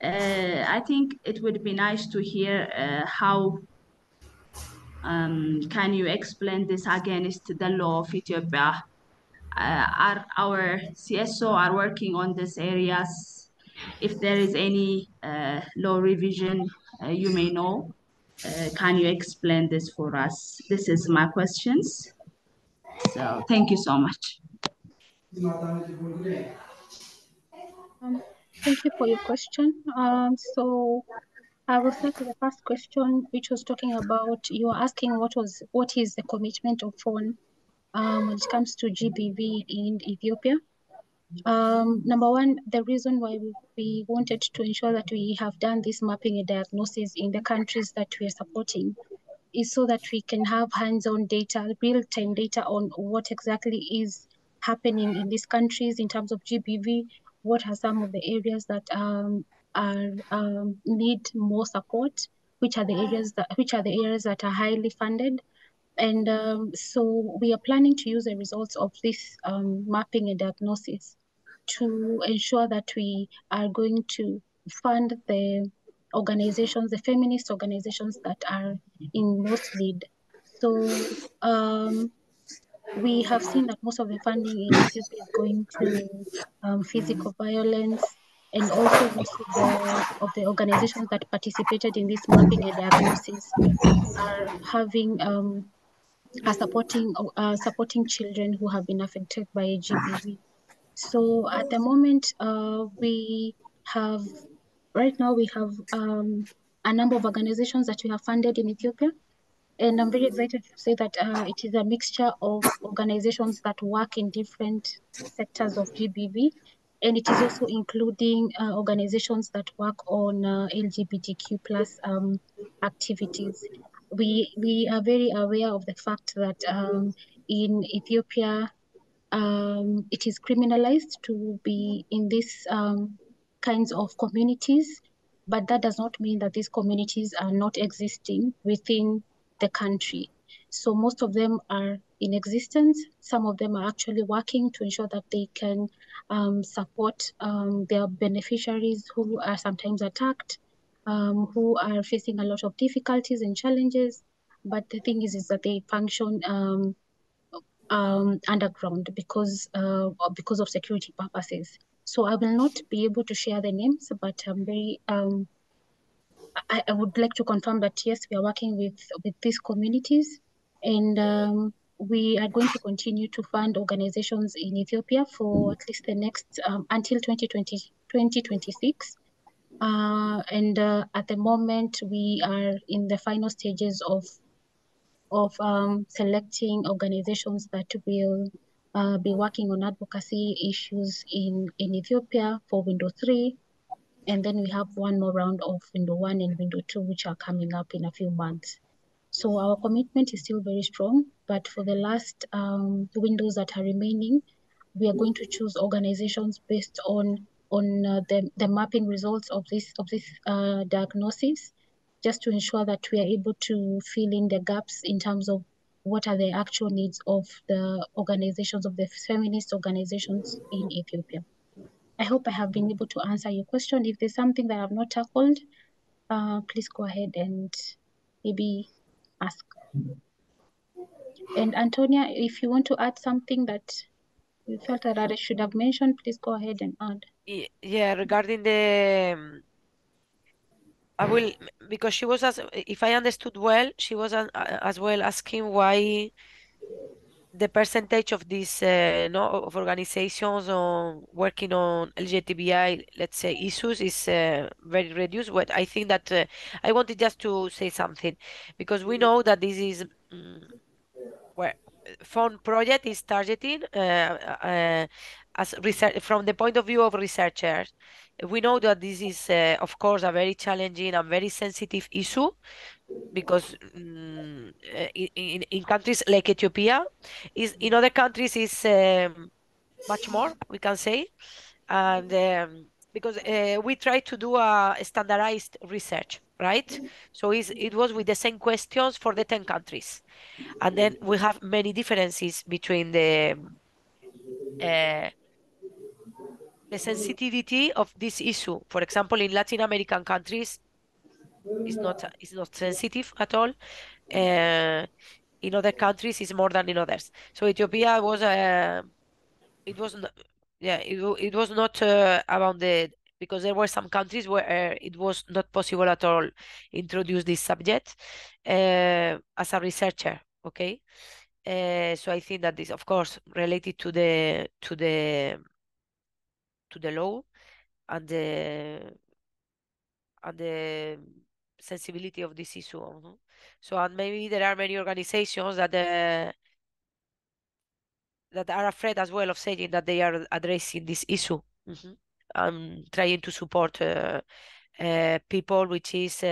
I think it would be nice to hear how can you explain this against the law of Ethiopia? Are our CSO are working on these areas? If there is any law revision you may know, can you explain this for us? This is my questions. So thank you so much. Thank you for your question. So I will start with the first question, which was talking about, you were asking what is the commitment of FON when it comes to GBV in Ethiopia. Number one, the reason why we wanted to ensure that we have done this mapping and diagnosis in the countries that we are supporting is so that we can have hands-on data, real-time data on what exactly is happening in these countries in terms of GBV. What are some of the areas that need more support? Which are the areas that are highly funded? And so we are planning to use the results of this mapping and diagnosis to ensure that we are going to fund the organizations, the feminist organizations that are in most need. So we have seen that most of the funding in Ethiopia is going to physical violence, and also most of the organizations that participated in this mapping and diagnosis are having are supporting children who have been affected by GBV. So at the moment, right now we have a number of organizations that we have funded in Ethiopia. And I'm very excited to say that it is a mixture of organizations that work in different sectors of GBV. And it is also including organizations that work on LGBTQ plus activities. We are very aware of the fact that in Ethiopia, it is criminalized to be in these kinds of communities, but that does not mean that these communities are not existing within the country. So most of them are in existence. Some of them are actually working to ensure that they can support their beneficiaries who are sometimes attacked, who are facing a lot of difficulties and challenges. But the thing is that they function underground because of security purposes. So I will not be able to share the names, but I'm very I would like to confirm that yes, we are working with these communities, and we are going to continue to fund organizations in Ethiopia for at least the next until 2026. At the moment, we are in the final stages of selecting organizations that will be working on advocacy issues in Ethiopia for Window 3. And then we have one more round of Window 1 and Window 2, which are coming up in a few months. So our commitment is still very strong, but for the last windows that are remaining, we are going to choose organizations based on the mapping results of this diagnosis, just to ensure that we are able to fill in the gaps in terms of what are the actual needs of the organizations, of the feminist organizations in Ethiopia. I hope I have been able to answer your question. If there's something that I've not tackled, please go ahead and maybe ask. And Antonia, if you want to add something that you felt that I should have mentioned, please go ahead and add. Yeah, regarding the I will, because she was, if I understood well, she was as well asking why the percentage of these of organizations on working on LGBTI, let's say, issues is very reduced. What I think that I wanted just to say something, because we know that this is where FON project is targeting as research from the point of view of researchers. We know that this is, of course, a very challenging and very sensitive issue, because in countries like Ethiopia, in other countries is much more, we can say. And because we try to do a standardized research, right? So it was with the same questions for the 10 countries. And then we have many differences between the sensitivity of this issue. For example, in Latin American countries, it's not sensitive at all. In other countries, it's more than in others. So Ethiopia was it was not, yeah, it was not about because there were some countries where it was not possible at all introduce this subject as a researcher. Okay, so I think that this, of course, related to the law and the sensibility of this issue. So, and maybe there are many organizations that are afraid as well of saying that they are addressing this issue. Trying to support people, which is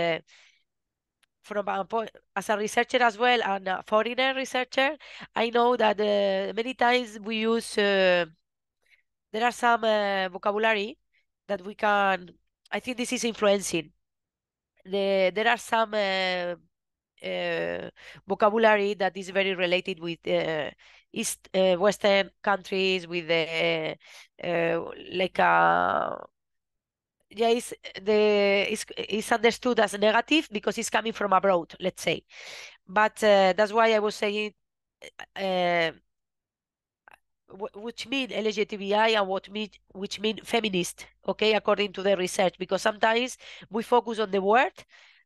from a point as a researcher as well and a foreigner researcher. I know that many times we use there are some vocabulary that we can. I think this is influencing. There are some vocabulary that is very related with East Western countries with like yeah, it's understood as negative because it's coming from abroad, let's say. But that's why I was saying uh, which mean LGBTI and which mean feminist, okay, according to the research, because sometimes we focus on the word,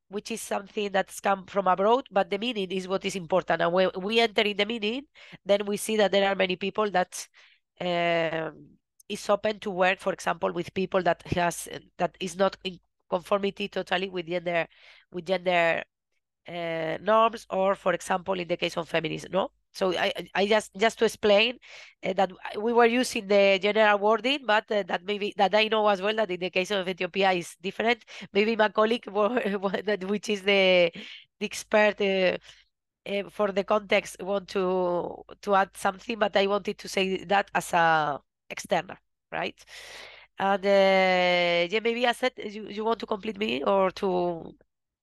which is something that's come from abroad, but the meaning is what is important. And when we enter in the meaning, then we see that there are many people that is open to work, for example, with people that is not in conformity totally with gender norms, or for example, in the case of feminism, no? So I just to explain that we were using the general wording, but that I know as well that in the case of Ethiopia is different. Maybe my colleague, which is the expert for the context, want to add something, but I wanted to say that as a external, right? And yeah, maybe I said you want to complete me or to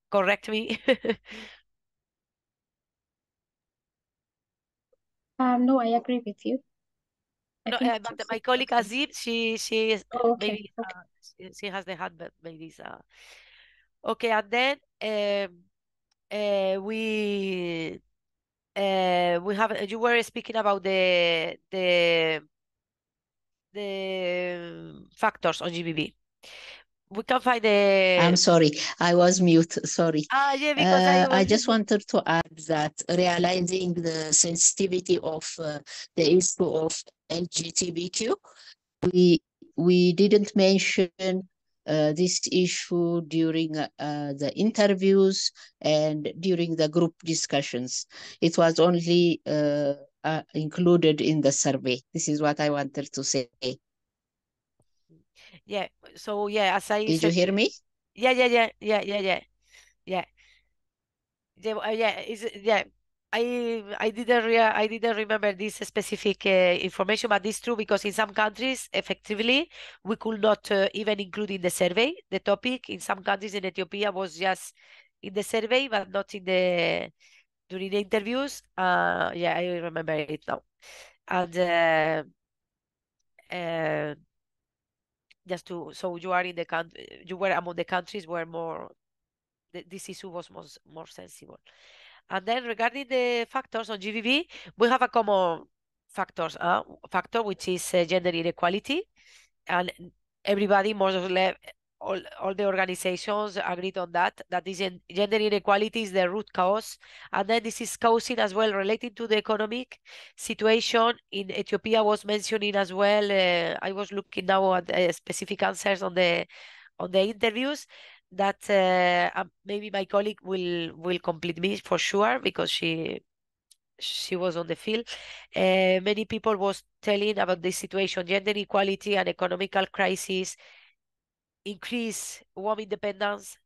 correct me. No, I agree with you. No, think but you my said colleague something. Azib, she is Oh, okay, maybe okay. she has the hand, but maybe it's okay. And then we have you were speaking about the factors on GBB. We can find I'm the sorry, I was mute. Sorry. yeah, because I I was just wanted to add that realizing the sensitivity of the issue of LGBTQ, we didn't mention this issue during the interviews and during the group discussions. It was only included in the survey. This is what I wanted to say. yeah. So yeah, as I Did you said, hear me? yeah. Yeah. Yeah. I didn't remember this specific information, but it's true because in some countries, effectively, we could not even include in the survey the topic. In some countries, in Ethiopia, was just in the survey, but not in the during the interviews. Yeah, I remember it now. And uh, so you are in the country, you were among the countries where this issue was more sensible. And then regarding the factors on GBV, we have a common factor, which is gender inequality. And everybody, more or less, all the organizations agreed on that is gender inequality is the root cause. And then this is causing as well related to the economic situation in Ethiopia was mentioning as well. I was looking now at specific answers on the interviews that maybe my colleague will complete me for sure because she was on the field. Many people was telling about this situation, gender inequality and economical crisis, increase women dependence,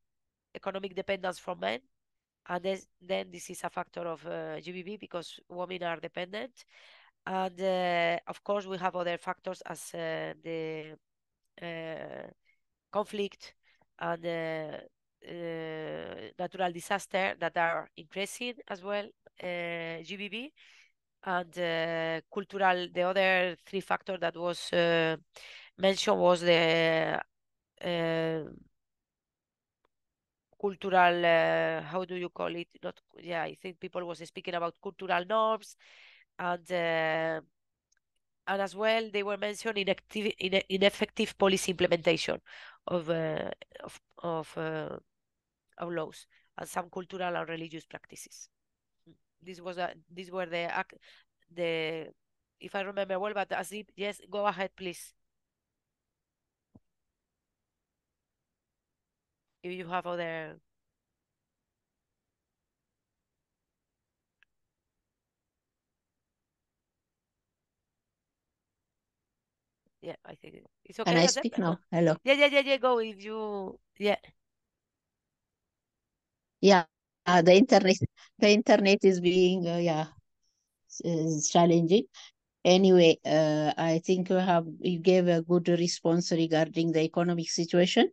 economic dependence from men. And then this is a factor of GBV because women are dependent. And of course, we have other factors as the conflict and natural disaster that are increasing as well, GBV, and cultural. The other three factors that was mentioned was the cultural, how do you call it? Not, yeah, I think people was speaking about cultural norms, and as well they were mentioning ineffective policy implementation of laws and some cultural and religious practices. These were the if I remember well, but Azib, yes, go ahead, please. If you have other. Yeah, I think it's okay. Can I Azib? speak now? Hello. Yeah. Go if you. Yeah. Yeah, the internet is being is challenging. Anyway, I think you gave a good response regarding the economic situation.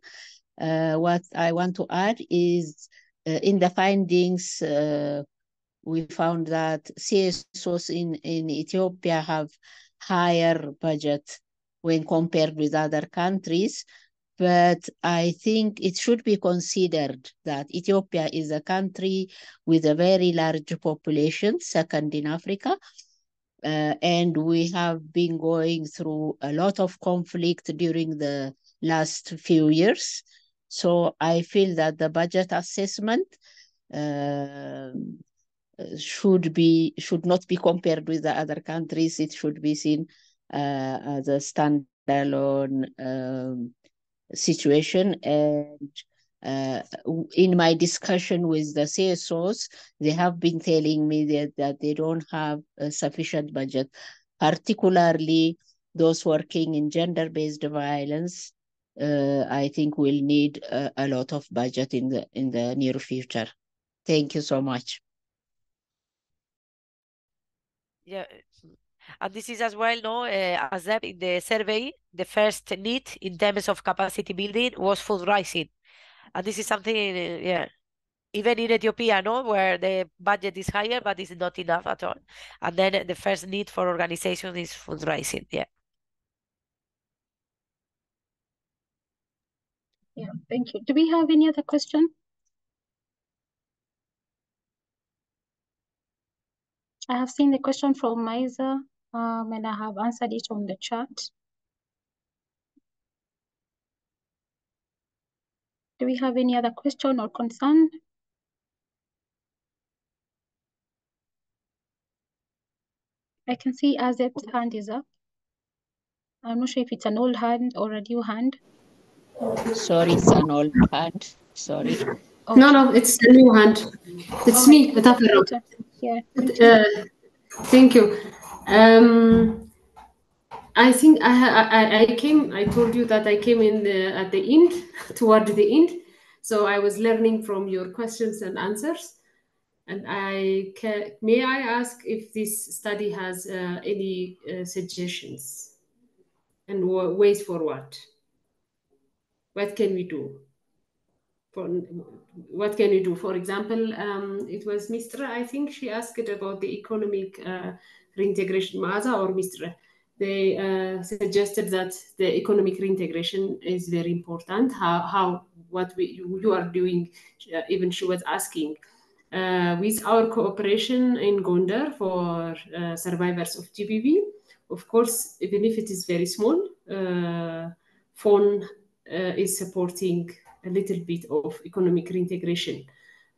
What I want to add is in the findings, we found that CSOs in Ethiopia have higher budget when compared with other countries. But I think it should be considered that Ethiopia is a country with a very large population, second in Africa. And we have been going through a lot of conflict during the last few years. So I feel that the budget assessment should not be compared with the other countries. It should be seen as a standalone situation. And in my discussion with the CSOs, they have been telling me that they don't have a sufficient budget, particularly those working in gender-based violence. I think will need a lot of budget in the near future. Thank you so much. Yeah. And this is as well, no, as in the survey, the first need in terms of capacity building was fundraising. And this is something, yeah, even in Ethiopia, no, where the budget is higher, but it's not enough at all. And then the first need for organization is fundraising, yeah. Yeah, thank you. Do we have any other question? I have seen the question from Maisa, and I have answered it on the chat. Do we have any other question or concern? I can see Azeb's hand is up. I'm not sure if it's an old hand or a new hand. Sorry, it's an old hand. Sorry. Okay. No, it's a new hand. It's me, Etafero. Yeah. Thank you. I think I came. I told you that I came in at the end, toward the end. So I was learning from your questions and answers. And may I ask if this study has any suggestions and ways forward? What can we do? What can we do? For example, it was Mistra, I think she asked about the economic reintegration, Maza or Mistra. They suggested that the economic reintegration is very important. What you are doing, even she was asking, with our cooperation in Gondar for survivors of GBV. Of course, even if it is very small, FON is supporting a little bit of economic reintegration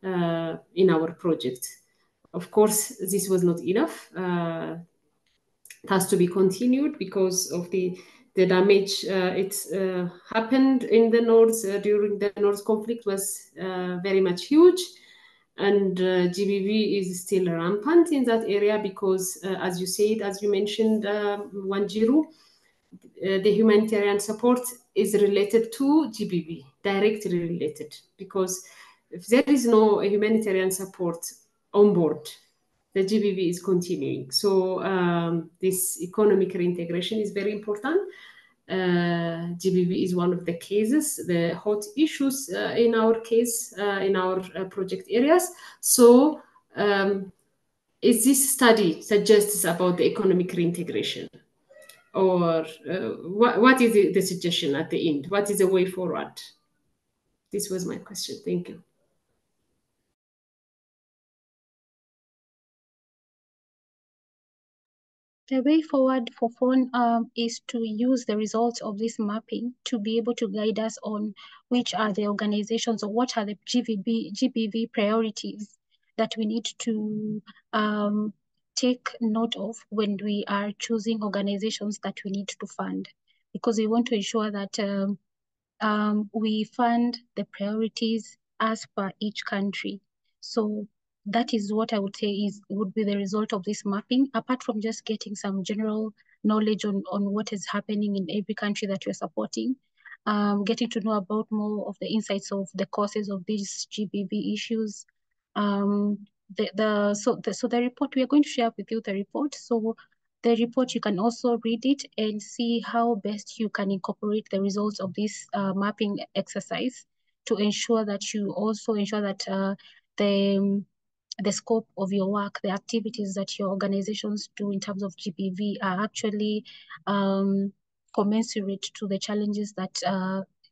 in our project. Of course, this was not enough. It has to be continued because of the damage it happened in the north during the North conflict was very much huge. And GBV is still rampant in that area because, as you said, as you mentioned, Wanjiru, the humanitarian support is related to GBV, directly related, because if there is no humanitarian support on board, the GBV is continuing. So this economic reintegration is very important. GBV is one of the cases, the hot issues in our case, in our project areas. So is this study suggests about the economic reintegration? Or what is the suggestion at the end? What is the way forward? This was my question. Thank you. The way forward for FON is to use the results of this mapping to be able to guide us on which are the organizations or what are the GBV priorities that we need to take note of when we are choosing organizations that we need to fund, because we want to ensure that we fund the priorities as per each country. So that is what I would say would be the result of this mapping, apart from just getting some general knowledge on what is happening in every country that you're supporting, getting to know about more of the insights of the causes of these GBV issues. So the report, we are going to share with you the report. So the report, you can also read it and see how best you can incorporate the results of this mapping exercise to ensure that you also ensure that the scope of your work, the activities that your organizations do in terms of GBV are actually commensurate to the challenges that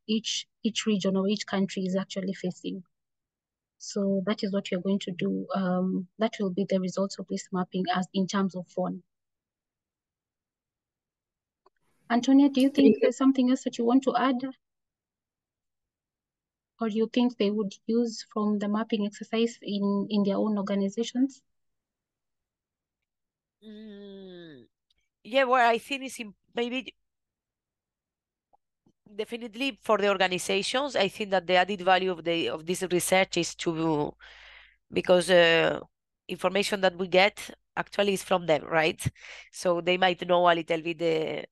each region or each country is actually facing. So that is what you're going to do. That will be the results of this mapping as in terms of FON. Antonia, do you think there's something else that you want to add? Or you think they would use from the mapping exercise in their own organizations? Yeah, well, I think it's maybe definitely for the organizations. I think that the added value of this research is because information that we get actually is from them, right? So they might know a little bit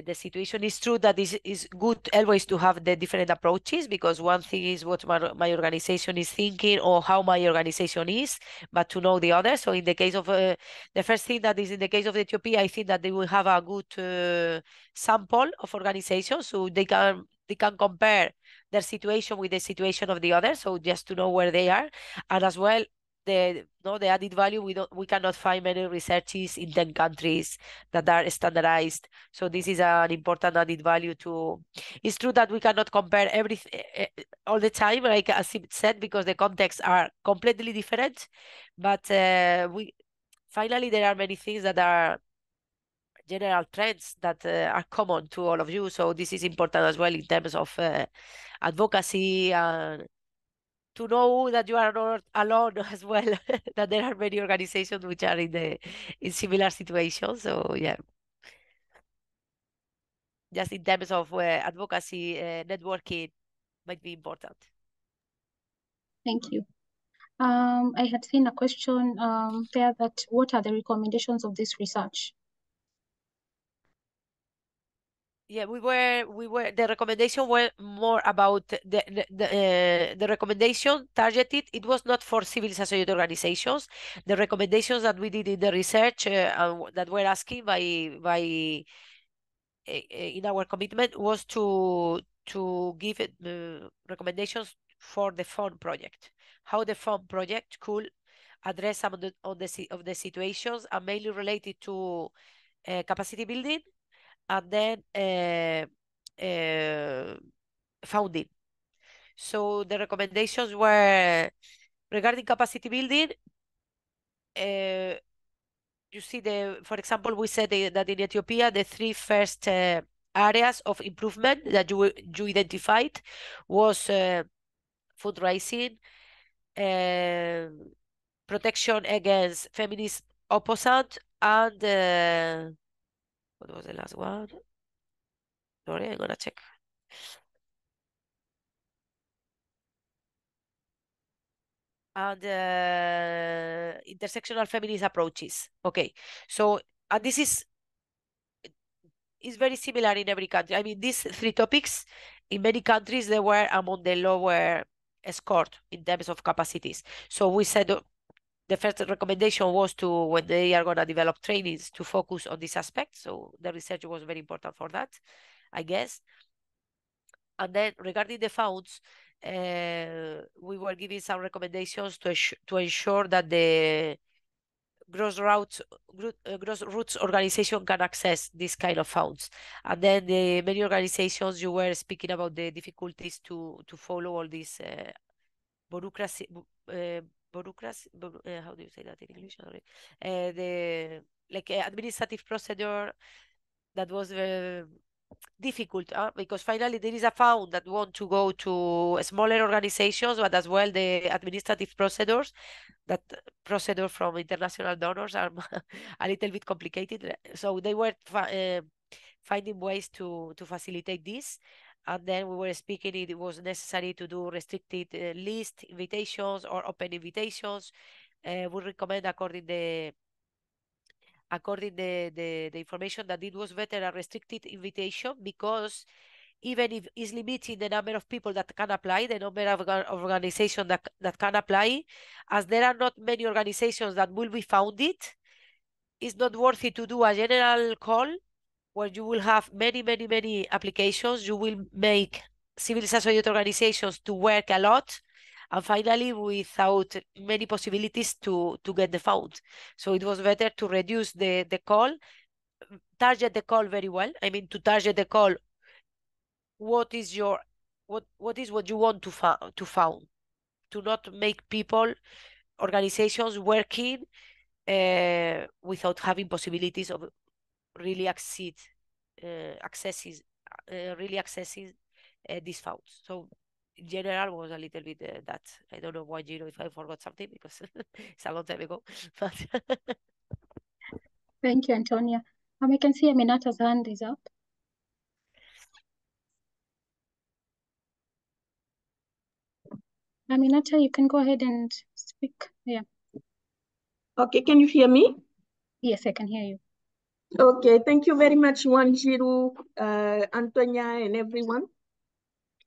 the situation. Is true that is good always to have the different approaches, because one thing is what my organization is thinking or how my organization is, but to know the other. So in the case of the first thing that is in the case of Ethiopia, I think that they will have a good sample of organizations, so they can compare their situation with the situation of the other. So just to know where they are, and as well the added value, we cannot find many researches in 10 countries that are standardized. So this is an important added value to. It's true that we cannot compare everything all the time, like as it said, because the contexts are completely different. But finally there are many things that are general trends that are common to all of you. So this is important as well in terms of advocacy and to know that you are not alone as well, that there are many organizations which are in similar situations. So yeah, just in terms of advocacy, networking might be important. Thank you. I had seen a question there that what are the recommendations of this research? Yeah, we were the recommendation were more about the recommendation targeted. It was not for civil society organizations. The recommendations that we did in the research that were asking by in our commitment was to give recommendations for the FON project, how the FON project could address some of the situations, and mainly related to capacity building, and then founding. So the recommendations were regarding capacity building. You see, for example, we said that in Ethiopia, the three first areas of improvement that you identified was fundraising, protection against feminist opposite, and what was the last one? Sorry, I'm gonna check. And intersectional feminist approaches. Okay, so this is very similar in every country. I mean, these three topics in many countries, they were among the lower scored in terms of capacities. So we said the first recommendation was to, when they are going to develop trainings, to focus on this aspect. So the research was very important for that, I guess. And then regarding the funds, we were giving some recommendations to ensure that the grassroots organization can access this kind of funds. And then the many organizations, you were speaking about the difficulties to follow all this bureaucracy, how do you say that in English? Sorry. The administrative procedure that was difficult, because finally there is a fund that want to go to smaller organizations, but as well the administrative procedures, that procedure from international donors are a little bit complicated. So they were finding ways to facilitate this. And then we were speaking, it was necessary to do restricted list invitations or open invitations. We recommend according the information that it was better a restricted invitation, because even if it's limiting the number of people that can apply, the number of organizations that can apply, as there are not many organizations that will be founded, it's not worth it to do a general call where you will have many applications. You will make civil society organizations to work a lot, and finally without many possibilities to get the fund. So it was better to reduce the call, target the call very well. I mean, to target the call, what is what you want to found, to not make people, organizations working without having possibilities of really accessing these funds. So in general was a little bit that. I don't know why, Gino, if I forgot something, because it's a long time ago. But Thank you, Antonia. I can see Aminata's hand is up. Aminata, you can go ahead and speak. Yeah. Okay, can you hear me? Yes, I can hear you. Okay, thank you very much, Wanjiru, Antonia, and everyone,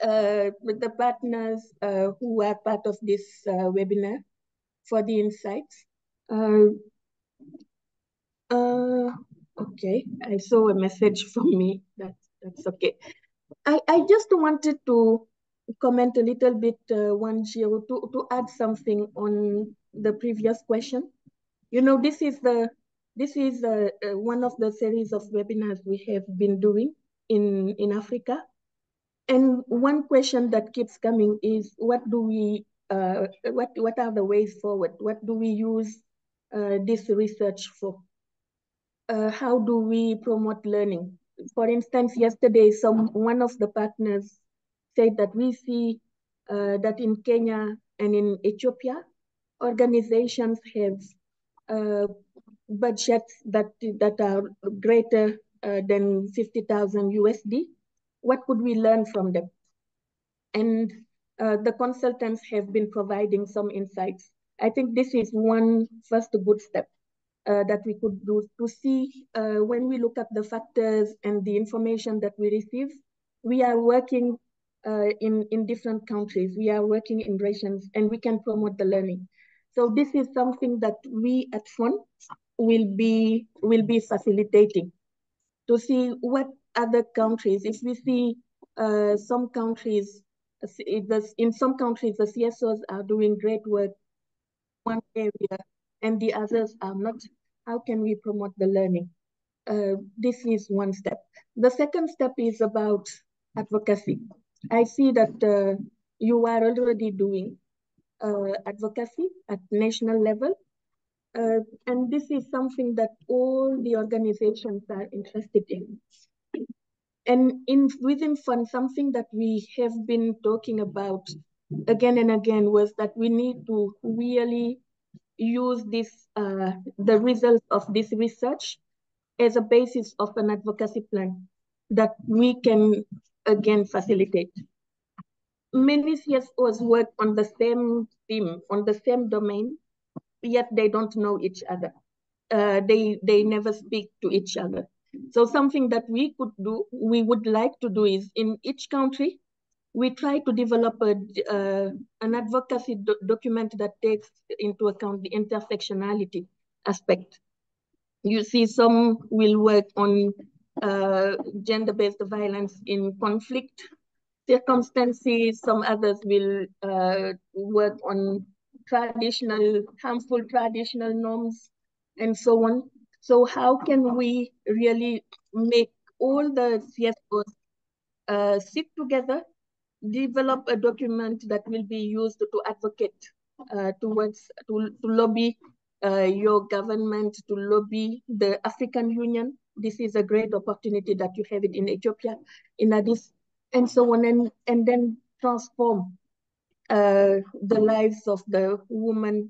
with the partners who are part of this webinar for the insights. Okay, I saw a message from me. That's okay. I just wanted to comment a little bit, Wanjiru, to add something on the previous question. You know, this is one of the series of webinars we have been doing in Africa. And one question that keeps coming is, what are the ways forward? What do we use this research for? How do we promote learning? For instance, yesterday, one of the partners said that we see that in Kenya and in Ethiopia, organizations have budgets that are greater than 50,000 USD. What could we learn from them? And the consultants have been providing some insights. I think this is one first good step that we could do to see when we look at the factors and the information that we receive. We are working in different countries. We are working in regions, and we can promote the learning. So this is something that we at FON will be facilitating, to see what other countries, if we see some countries, in some countries, the CSOs are doing great work in one area and the others are not, how can we promote the learning? This is one step. The second step is about advocacy. I see that you are already doing advocacy at national level. And this is something that all the organizations are interested in. And within FON, something that we have been talking about again and again was that we need to really use this, the results of this research as a basis of an advocacy plan that we can again facilitate. Many CSOs work on the same theme, on the same domain, yet they don't know each other. They never speak to each other. So something that we would like to do is, in each country, we try to develop an advocacy document that takes into account the intersectionality aspect. You see, some will work on gender-based violence in conflict circumstances, some others will work on harmful traditional norms, and so on. So how can we really make all the CSOs sit together, develop a document that will be used to advocate to lobby your government, to lobby the African Union. This is a great opportunity that you have it in Ethiopia, in Addis, and so on, and then transform the lives of the women,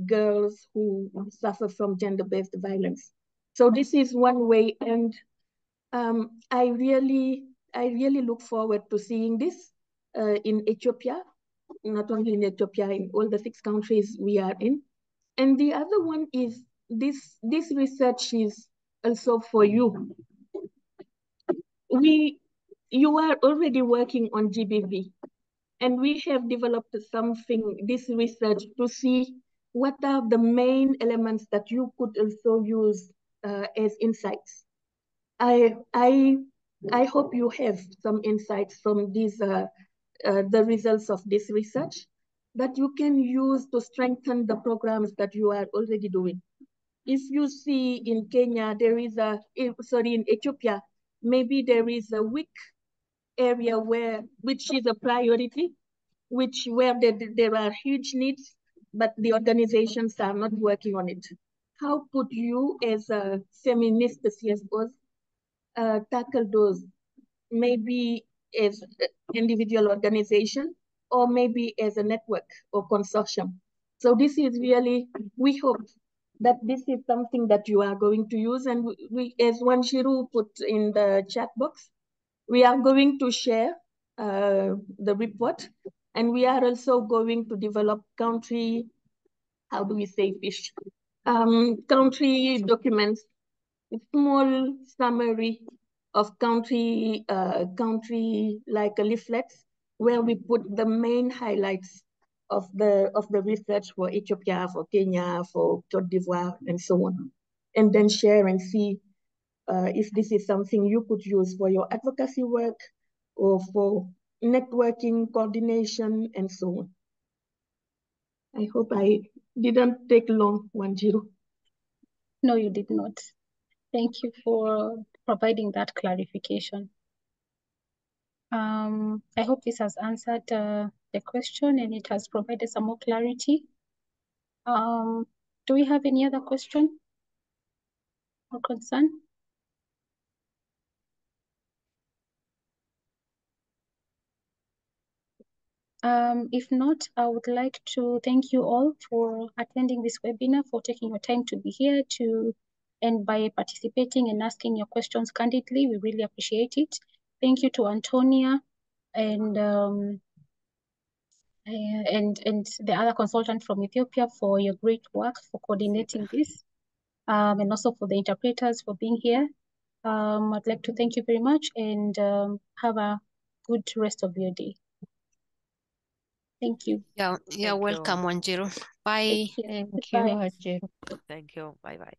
girls who suffer from gender-based violence. So this is one way, and I really look forward to seeing this in Ethiopia, not only in Ethiopia, in all the 6 countries we are in. And the other one is this research is also for you. You are already working on GBV, and we have developed this research to see what are the main elements that you could also use as insights. I hope you have some insights from these the results of this research that you can use to strengthen the programs that you are already doing. If you see in Kenya, there is in Ethiopia, maybe there is a weak area which is a priority, where there are huge needs, but the organizations are not working on it. How could you, as a feminist CSOs, tackle those, maybe as an individual organization, or maybe as a network or consortium? So this is really, we hope that this is something that you are going to use, and we, as Wanshiru put in the chat box, we are going to share the report, and we are also going to develop country documents, a small summary of country like a leaflets, where we put the main highlights of the research for Ethiopia, for Kenya, for Cote d'Ivoire, and so on, and then share and see if this is something you could use for your advocacy work or for networking, coordination, and so on. I hope I didn't take long, Wanjiru. No, you did not. Thank you for providing that clarification. I hope this has answered the question, and it has provided some more clarity. Do we have any other question or concern? If not, I would like to thank you all for attending this webinar, for taking your time to be here, and by participating and asking your questions candidly. We really appreciate it. Thank you to Antonia and the other consultant from Ethiopia for your great work, for coordinating this, and also for the interpreters for being here. I'd like to thank you very much, and have a good rest of your day. Thank you. Yeah, welcome, Wanjiru. Bye. Thank you, Bye. Wanjiru. Thank you. Bye-bye.